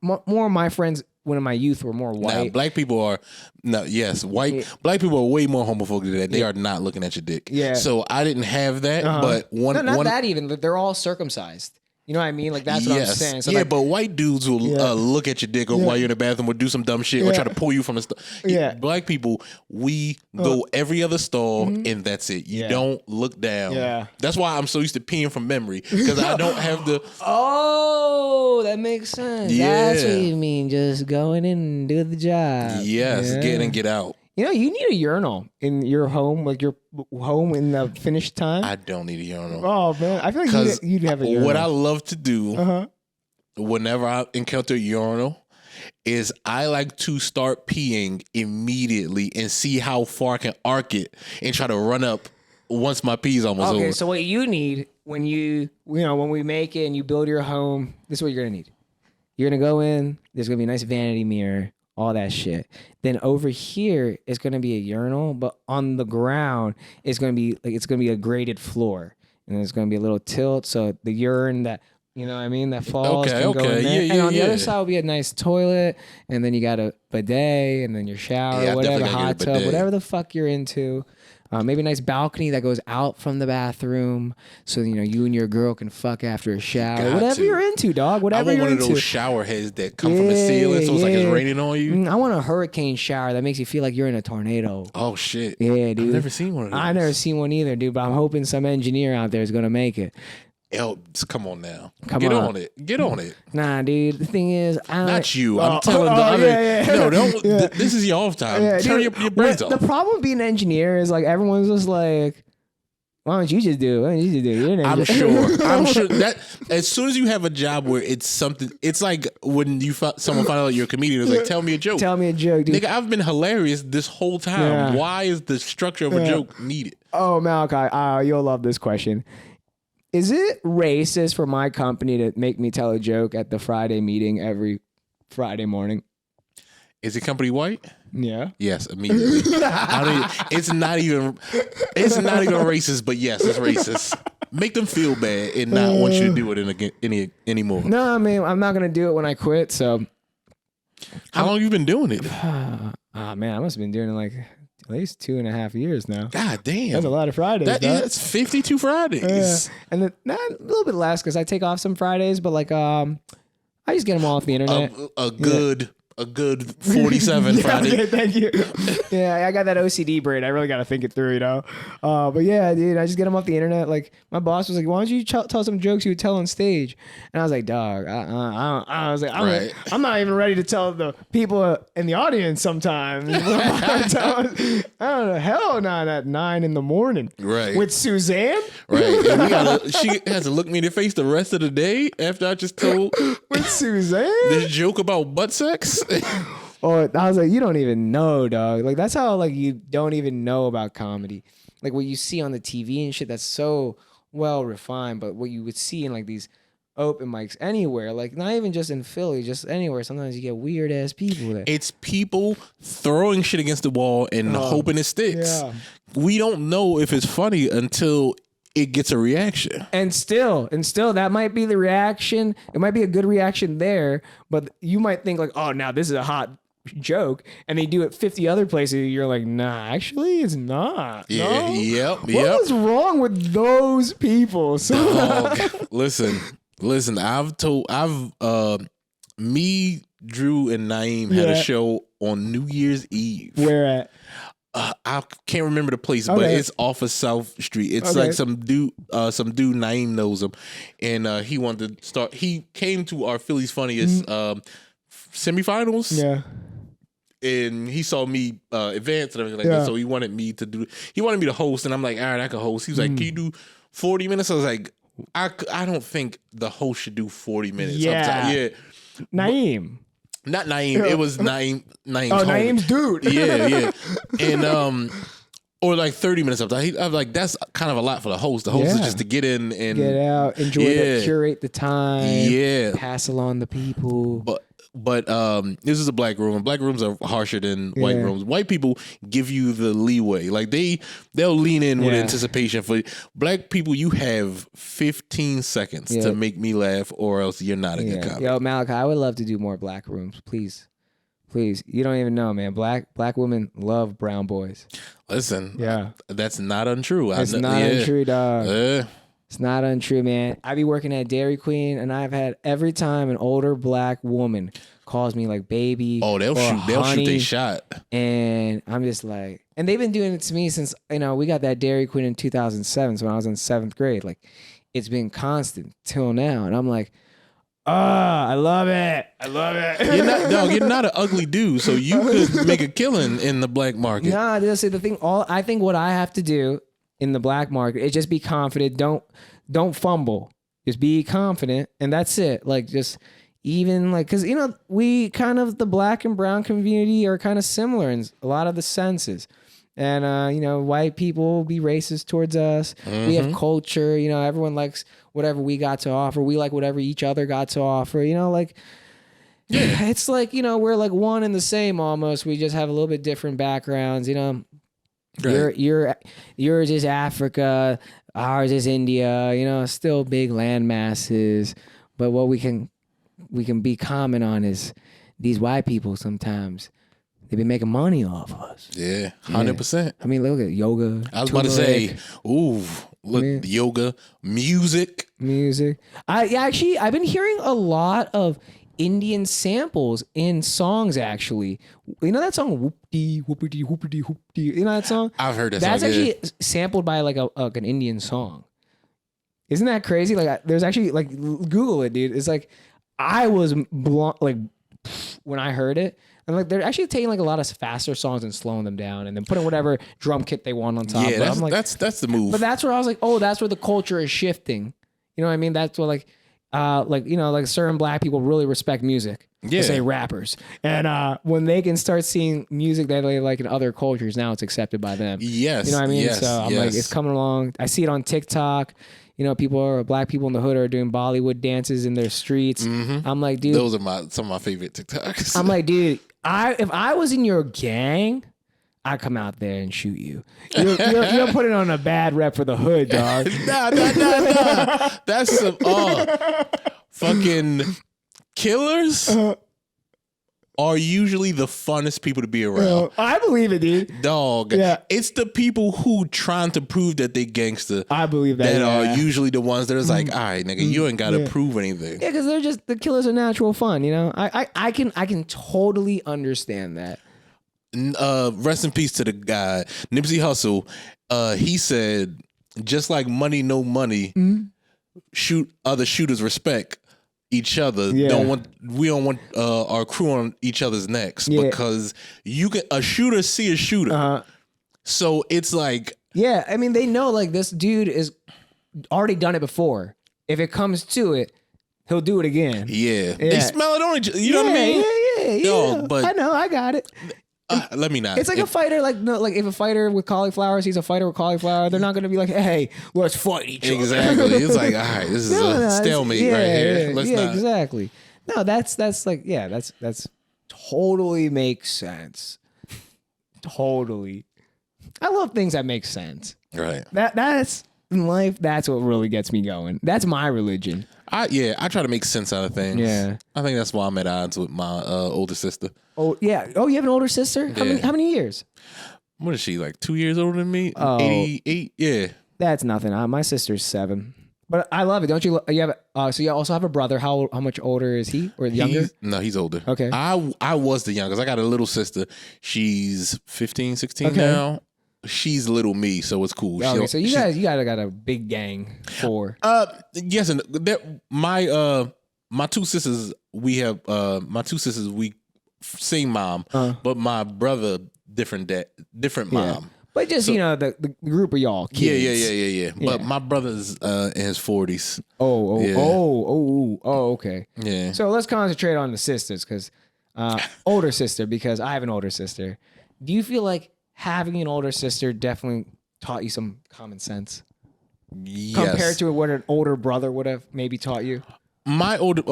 more of my friends when in my youth were more white. Nah, black people are white. Black people are way more homophobic than that. They are not looking at your dick. Yeah. So I didn't have that, but not that even. They're all circumcised. You know what I mean? Like that's what I'm saying. So but white dudes will look at your dick while you're in the bathroom or do some dumb shit or try to pull you from the stall. Black people, we go every other stall and that's it. You don't look down. Yeah. That's why I'm so used to peeing from memory because I don't have the. Oh, that makes sense. Yeah. That's what you mean. Just going in and do the job. Yes, get in and get out. You know, you need a urinal in your home, like your home in the finished time. I don't need a urinal. Oh, man. I feel like you'd have a urinal. What I love to do whenever I encounter a urinal is I like to start peeing immediately and see how far I can arc it and try to run up once my pee's almost over. Okay, so what you need when when we make it and you build your home, this is what you're going to need. You're going to go in, there's going to be a nice vanity mirror. All that shit. Then over here is going to be a urinal, but on the ground is going to be a graded floor, and there's going to be a little tilt, so the urine that that falls can go in there. And on the other side will be a nice toilet, and then you got a bidet, and then your shower, whatever, hot tub, whatever the fuck you're into. Maybe a nice balcony that goes out from the bathroom, so you and your girl can fuck after a shower. Whatever you're into, dog. Whatever I want you're one into. of those shower heads that come from the ceiling, so it's like it's raining on you. I want a hurricane shower that makes you feel like you're in a tornado. Oh shit! Yeah, dude. I've never seen one of those. I've never seen one either, dude. But I'm hoping some engineer out there is gonna make it. Come on now. Get on it. Get on it. Nah, dude. The thing is, not you. I'm telling the other. No, don't. Yeah. This is your off time. Turn your brains off. The problem with being an engineer is like everyone's just like, why don't you just do it? Why don't you just do it? You're an engineer. I'm sure that as soon as you have a job where it's something, it's like when someone find out you're a comedian. It's like, tell me a joke. Tell me a joke, dude. Nigga, I've been hilarious this whole time. Yeah. Why is the structure of a joke needed? Oh, Malachi, you'll love this question. Is it racist for my company to make me tell a joke at the Friday meeting every Friday morning? Is the company white? Yeah. Yes, immediately. It's not even racist, but yes, it's racist. Make them feel bad and not want you to do it anymore. No, I mean, I'm not gonna do it when I quit. So, how long have you been doing it? Man, I must have been doing it like at least 2.5 years now. God damn. That's a lot of Fridays. That's 52 Fridays. And a little bit less because I take off some Fridays, but like I just get them all off the internet. A good 47 Friday. Okay, thank you. Yeah, I got that OCD brain. I really got to think it through, But yeah, dude, I just get them off the internet. Like my boss was like, "Why don't you tell some jokes you would tell on stage?" And I was like, "Dog, I was like, I'm not even ready to tell the people in the audience sometimes. I don't know, hell not at 9 a.m. Right. With Suzanne. Right. And she has to look me in the face the rest of the day after I just told with Suzanne this joke about butt sex. Oh, I was like, you don't even know, dog. Like that's how like you don't even know about comedy. Like what you see on the TV and shit, that's so well refined. But what you would see in like these open mics anywhere, like not even just in Philly, just anywhere. Sometimes you get weird ass people there. It's people throwing shit against the wall and hoping it sticks. Yeah. We don't know if it's funny until it gets a reaction. And still, that might be the reaction. It might be a good reaction there, but you might think like, oh, now this is a hot joke, and they do it 50 other places. You're like, nah, actually, it's not. Yeah, no? Yep. What is wrong with those people? Listen. Me, Drew, and Naeem had a show on New Year's Eve. Where at? I can't remember the place, but it's off of South Street. It's like some dude Naeem knows him, and he wanted to start. He came to our Philly's Funniest semifinals. Yeah. And he saw me advance and everything like that, so he wanted me to host, and I'm like, all right, I can host. He was like, can you do 40 minutes? I was like, I don't think the host should do 40 minutes. Yeah. Naeem. Not Naeem. It was Naeem's Naeem's dude. Yeah. And or like 30 minutes up there. I'm like, that's kind of a lot for the host. The host is just to get in and get out, enjoy it, curate the time, pass along the people. But this is a black room, and black rooms are harsher than white rooms. White people give you the leeway. Like they'll lean in with anticipation. For black people, you have 15 seconds to make me laugh, or else you're not a good comic. Yo, Malachi, I would love to do more black rooms. Please. You don't even know, man. Black women love brown boys. Listen, that's not untrue. It's not untrue, dog. It's not untrue, man. I be working at Dairy Queen, and I've had every time an older black woman calls me like baby. Oh, they'll shoot their shot. And I'm just like, and they've been doing it to me since, we got that Dairy Queen in 2007. So when I was in 7th grade, like it's been constant till now. And I'm like, I love it. You're not an ugly dude, so you could make a killing in the black market. Nah, see the thing. I think what I have to do in the black market is just be confident. Don't fumble. Just be confident, and that's it. Like just even like because we kind of the black and brown community are kind of similar in a lot of the senses. And white people be racist towards us. Mm-hmm. We have culture. Everyone likes whatever we got to offer. We like whatever each other got to offer. It's like we're like one and the same almost. We just have a little bit different backgrounds. Right. Yours is Africa, ours is India. Still big land masses. But what we can be common on is these white people sometimes. they've been making money off of us. Yeah, 100%. I mean, look at yoga. I was about to say, look, Man. yoga, music. I've been hearing a lot of Indian samples in songs. Actually, you know that song "Whoopty Whoopity Whoopity Whoopty"? You know that song? I've heard that That's song. actually sampled by like an Indian song. Isn't that crazy? Like, there's actually like Google it, dude. It's like I was like when I heard it. And like they're actually taking like a lot of faster songs and slowing them down, and then putting whatever drum kit they want on top. Yeah, I'm like, that's the move. But that's where I was like, oh, that's where the culture is shifting. You know what I mean? That's what like certain black people really respect music. Yeah. Say rappers, and when they can start seeing music that they like in other cultures, now it's accepted by them. Yes, you know what I mean. Yes, so I'm like, it's coming along. I see it on TikTok. You know, black people in the hood are doing Bollywood dances in their streets. Mm-hmm. I'm like, dude, those are some of my favorite TikToks. I'm like, dude, if I was in your gang, I'd come out there and shoot you. You're putting on a bad rep for the hood, dog. Nah. That's some fucking killers are usually the funnest people to be around. I believe it, dude. Dog. Yeah. It's the people who trying to prove that they gangster. I believe that. That are usually the ones that is like, all right, nigga, you ain't got to prove anything. Yeah, because they're just, the killers are natural fun, you know? I can totally understand that. Rest in peace to the guy, Nipsey Hussle. He said, just like money, no money, other shooters respect each other. We don't want our crew on each other's necks because a shooter see a shooter. So it's like, yeah, I mean, they know like this dude is already done it before. If it comes to it, he'll do it again. Yeah. They smell it on each other. You know what I mean? Yeah. Yo, but I know, I got it. Let me not. It's like a fighter, like if a fighter with cauliflower sees a fighter with cauliflower, they're not going to be like, "Hey, let's fight each other." Exactly. It's like, all right, this is a stalemate right here. Let's not. Exactly. No, that's like, that's totally makes sense. Totally. I love things that make sense. Right. That's in life. That's what really gets me going. That's my religion. I try to make sense out of things. Yeah. I think that's why I'm at odds with my older sister. Oh yeah. Oh, you have an older sister? How many years? What is she, like 2 years older than me? 88? Yeah. That's nothing. My sister's 7. But I love it. Don't you? You have so you also have a brother. How much older is he or younger? He's older. Okay. I was the youngest. I got a little sister. She's 15, 16 now. She's little me, so it's cool. Okay, so you guys got a big gang for. Yes, and my two sisters. We have we same mom, but my brother different mom. But just the group of y'all kids. Yeah. But my brother's in his 40s. Okay. Yeah. So let's concentrate on the sisters, because older sister, because I have an older sister. Do you feel like having an older sister definitely taught you some common sense? Yes. Compared to what an older brother would have maybe taught you? My older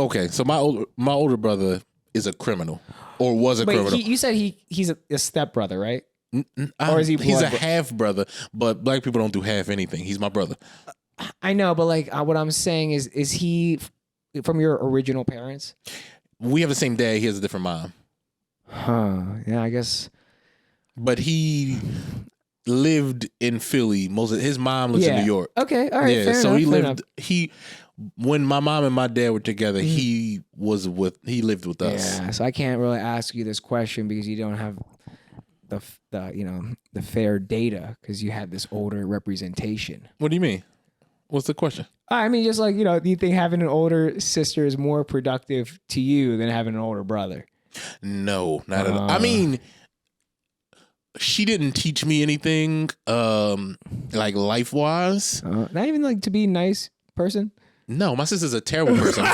brother is a criminal, or was a criminal. You said he's a stepbrother, right? Or is he? He's a half brother, but black people don't do half anything. He's my brother. I know, but like what I'm saying is he from your original parents? We have the same dad. He has a different mom. Huh? Yeah, I guess. But he lived in Philly. Most of his mom lives in New York. Okay, all right. Yeah, fair so enough, when my mom and my dad were together, he lived with us. Yeah, so I can't really ask you this question because you don't have the fair data, because you had this older representation. What do you mean? What's the question? I mean, just like, do you think having an older sister is more productive to you than having an older brother? No, not at all. I mean, she didn't teach me anything, like life wise. Not even like to be a nice person. No, my sister's a terrible person.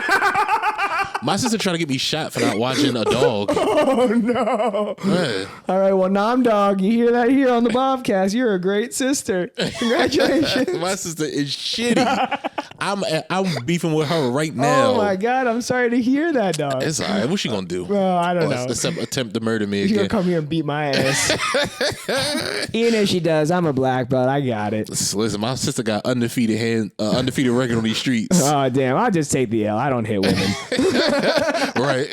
My sister trying to get me shot for not watching a dog. Oh no! Yeah. All right, well, Nom Dog, you hear that here on the Bobcast? You're a great sister. Congratulations. My sister is shitty. I'm beefing with her right now. Oh my god, I'm sorry to hear that, dog. It's all right. What's she gonna do? Well, I don't know. Except attempt to murder me She's again. gonna come here and beat my ass. Even if she does, I'm a black belt. I got it. Listen, my sister got undefeated record on these streets. Oh damn! I'll just take the L. I don't hit women. Right.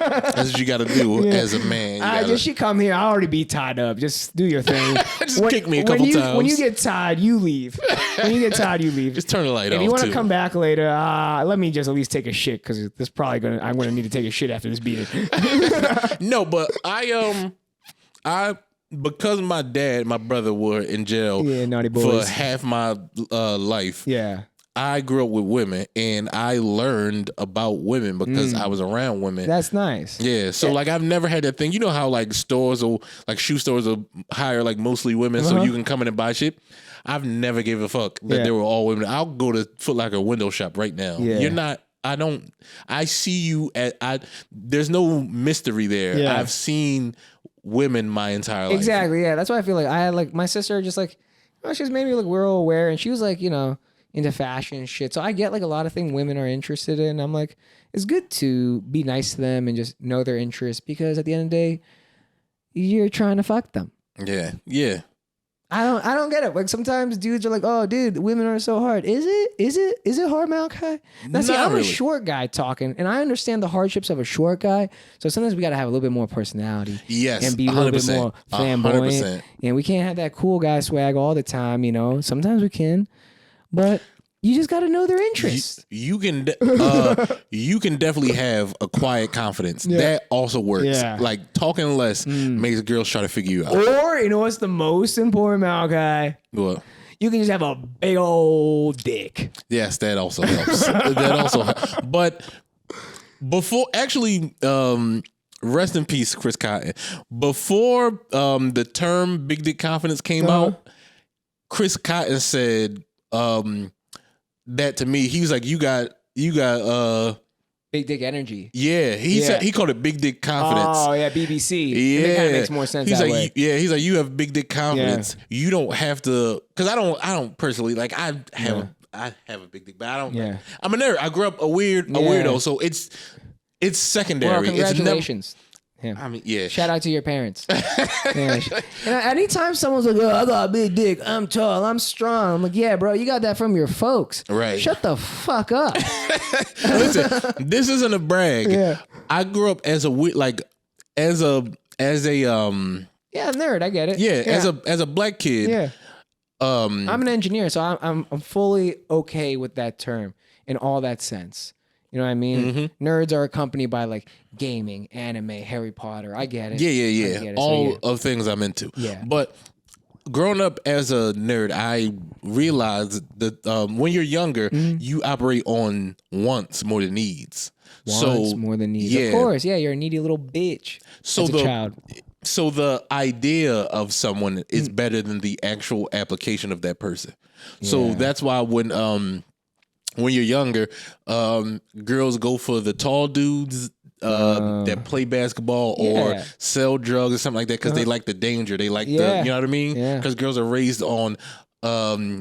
That's what you got to do as a man. Just you come here. I already be tied up. Just do your thing. Just kick me a couple times. When you get tired, you leave. Just turn the light off. If you want to come back later, let me just at least take a shit because I'm gonna need to take a shit after this beating. No, but I because my brother were in jail naughty boys. for half my life. Yeah. I grew up with women, and I learned about women because I was around women. That's nice. Yeah, so like I've never had that thing. You know how like shoe stores will hire like mostly women so you can come in and buy shit. I've never gave a fuck that they were all women. I'll go to Foot Locker window shop right now. Yeah. You're not. I see you there's no mystery there. Yeah. I've seen women my entire life. Exactly. Yeah, that's why I feel like I had like my sister just like she was made me look real aware, and she was like into fashion and shit. So I get like a lot of things women are interested in. I'm like, it's good to be nice to them and just know their interests because at the end of the day, you're trying to fuck them. Yeah. Yeah. I don't get it. Like sometimes dudes are like, oh dude, women are so hard. Is it hard, Malachi? Now see, I'm a short guy talking, and I understand the hardships of a short guy. So sometimes we gotta have a little bit more personality. Yes. And be a little bit more flamboyant. 100%. And we can't have that cool guy swag all the time, Sometimes we can. But you just got to know their interests. You can definitely have a quiet confidence. Yeah. That also works. Yeah. Like talking less makes girls try to figure you out. Or what's the most important, Malachi? What? You can just have a big old dick. Yes, that also helps. But before rest in peace, Chris Cotton. Before the term big dick confidence came out, Chris Cotton said that to me. He was like, you got big dick energy. Yeah, he said he called it big dick confidence. Oh yeah, BBC. Yeah, it kind of makes more sense. He's that like, way. he's like, you have big dick confidence. Yeah. You don't have to, because I don't personally like. I have a big dick, but I don't. Yeah. I'm a nerd. I grew up a weirdo, so it's secondary. Well, congratulations. Yeah. I mean, yeah. Shout out to your parents. And anytime someone's like, oh, I got a big dick, I'm tall, I'm strong. I'm like, yeah, bro, you got that from your folks. Right. Shut the fuck up. Listen, this isn't a brag. Yeah. I grew up as a nerd. I get it. Yeah. As a black kid. Yeah. I'm an engineer, so I'm fully okay with that term in all that sense. You know what I mean? Mm-hmm. Nerds are accompanied by like gaming, anime, Harry Potter. I get it. Yeah. All of things I'm into. Yeah. But growing up as a nerd, I realized that when you're younger, you operate on wants more than needs. Wants more than needs. Yeah. Of course. Yeah, you're a needy little bitch as a child. So the idea of someone is better than the actual application of that person. Yeah. So that's why when you're younger, girls go for the tall dudes that play basketball or sell drugs or something like that because they like the danger. They like the, you know what I mean? Because girls are raised on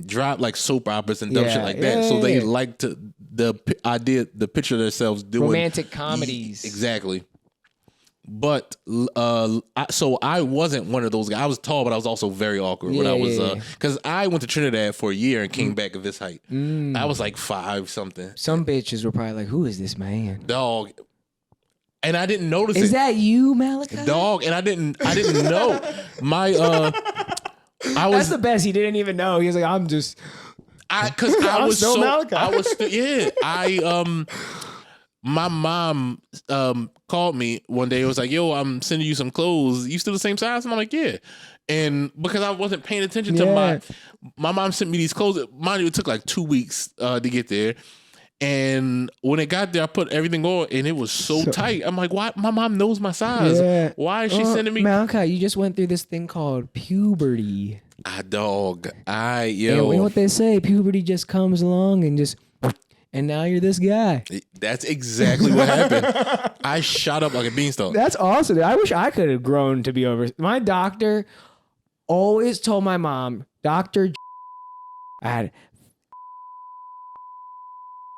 drop like soap operas and dumb shit like that. So they like the picture of themselves doing romantic comedies. Exactly. But so I wasn't one of those guys. I was tall, but I was also very awkward when I was because I went to Trinidad for a year and came back at this height. I was like 5 something. Some bitches were probably like, "Who is this man?" Dog. And I didn't notice it. Is that you, Malachi? Dog, and I didn't know. That's the best. He didn't even know. He was like, "I'm just." Because I was so Malachi. My mom called me one day. It was like, yo, I'm sending you some clothes. You still the same size? And I'm like, yeah. And because I wasn't paying attention to my mom sent me these clothes. Mind you, it took like 2 weeks to get there. And when it got there, I put everything on and it was so tight. I'm like, why? My mom knows my size. Yeah. Why is she sending me? Malachi, you just went through this thing called puberty. Yo. And you know what they say? Puberty just comes along and now you're this guy. That's exactly what happened. I shot up like a beanstalk. That's awesome. I wish I could have grown to be over. My doctor always told my mom, Dr. I had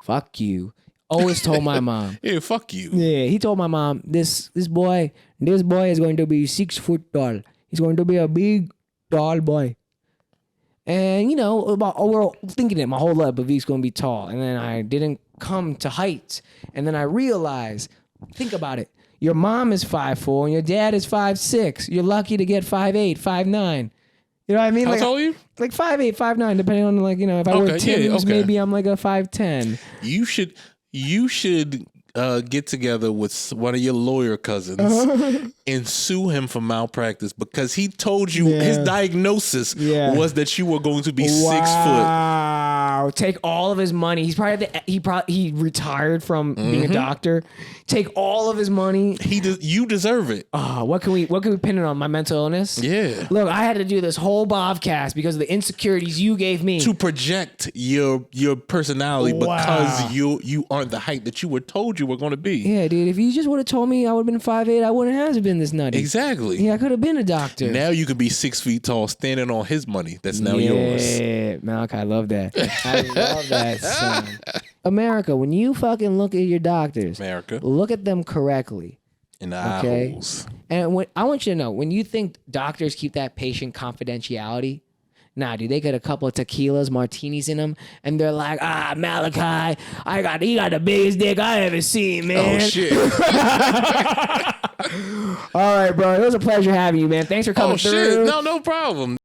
fuck you. Always told my mom. Yeah, fuck you. Yeah, he told my mom, this boy is going to be 6 foot tall. He's going to be a big, tall boy. And, we're thinking it my whole life, but he's going to be tall. And then I didn't come to heights. And then I realized, think about it. Your mom is 5'4" and your dad is 5'6". You're lucky to get 5'8", 5'9". You know what I mean? How Like, tall are you? Like 5'8", 5'9", depending on like, if I wear Tim's, maybe I'm like a 5'10". You should get together with one of your lawyer cousins and sue him for malpractice because he told you his diagnosis was that you were going to be 6 foot. Wow! Take all of his money. He's probably he retired from being a doctor. Take all of his money. You deserve it. What can we pin it on? My mental illness? Yeah. Look, I had to do this whole Bhavcast because of the insecurities you gave me to project your personality because you aren't the height that you were told you were going to be. Yeah, dude. If you just would have told me I would have been 5'8", I wouldn't have been this nutty. Exactly. Yeah, I could have been a doctor. Now you can be 6 feet tall, standing on his money. That's now yours. Yeah, Malachi, I love that. I love that, son. America, when you fucking look at your doctors, look at them correctly. In the eye holes. And I want you to know, when you think doctors keep that patient confidentiality, nah, dude, they get a couple of tequilas, martinis in them, and they're like, Malachi, he got the biggest dick I ever seen, man. Oh, shit. All right, bro. It was a pleasure having you, man. Thanks for coming through. No problem.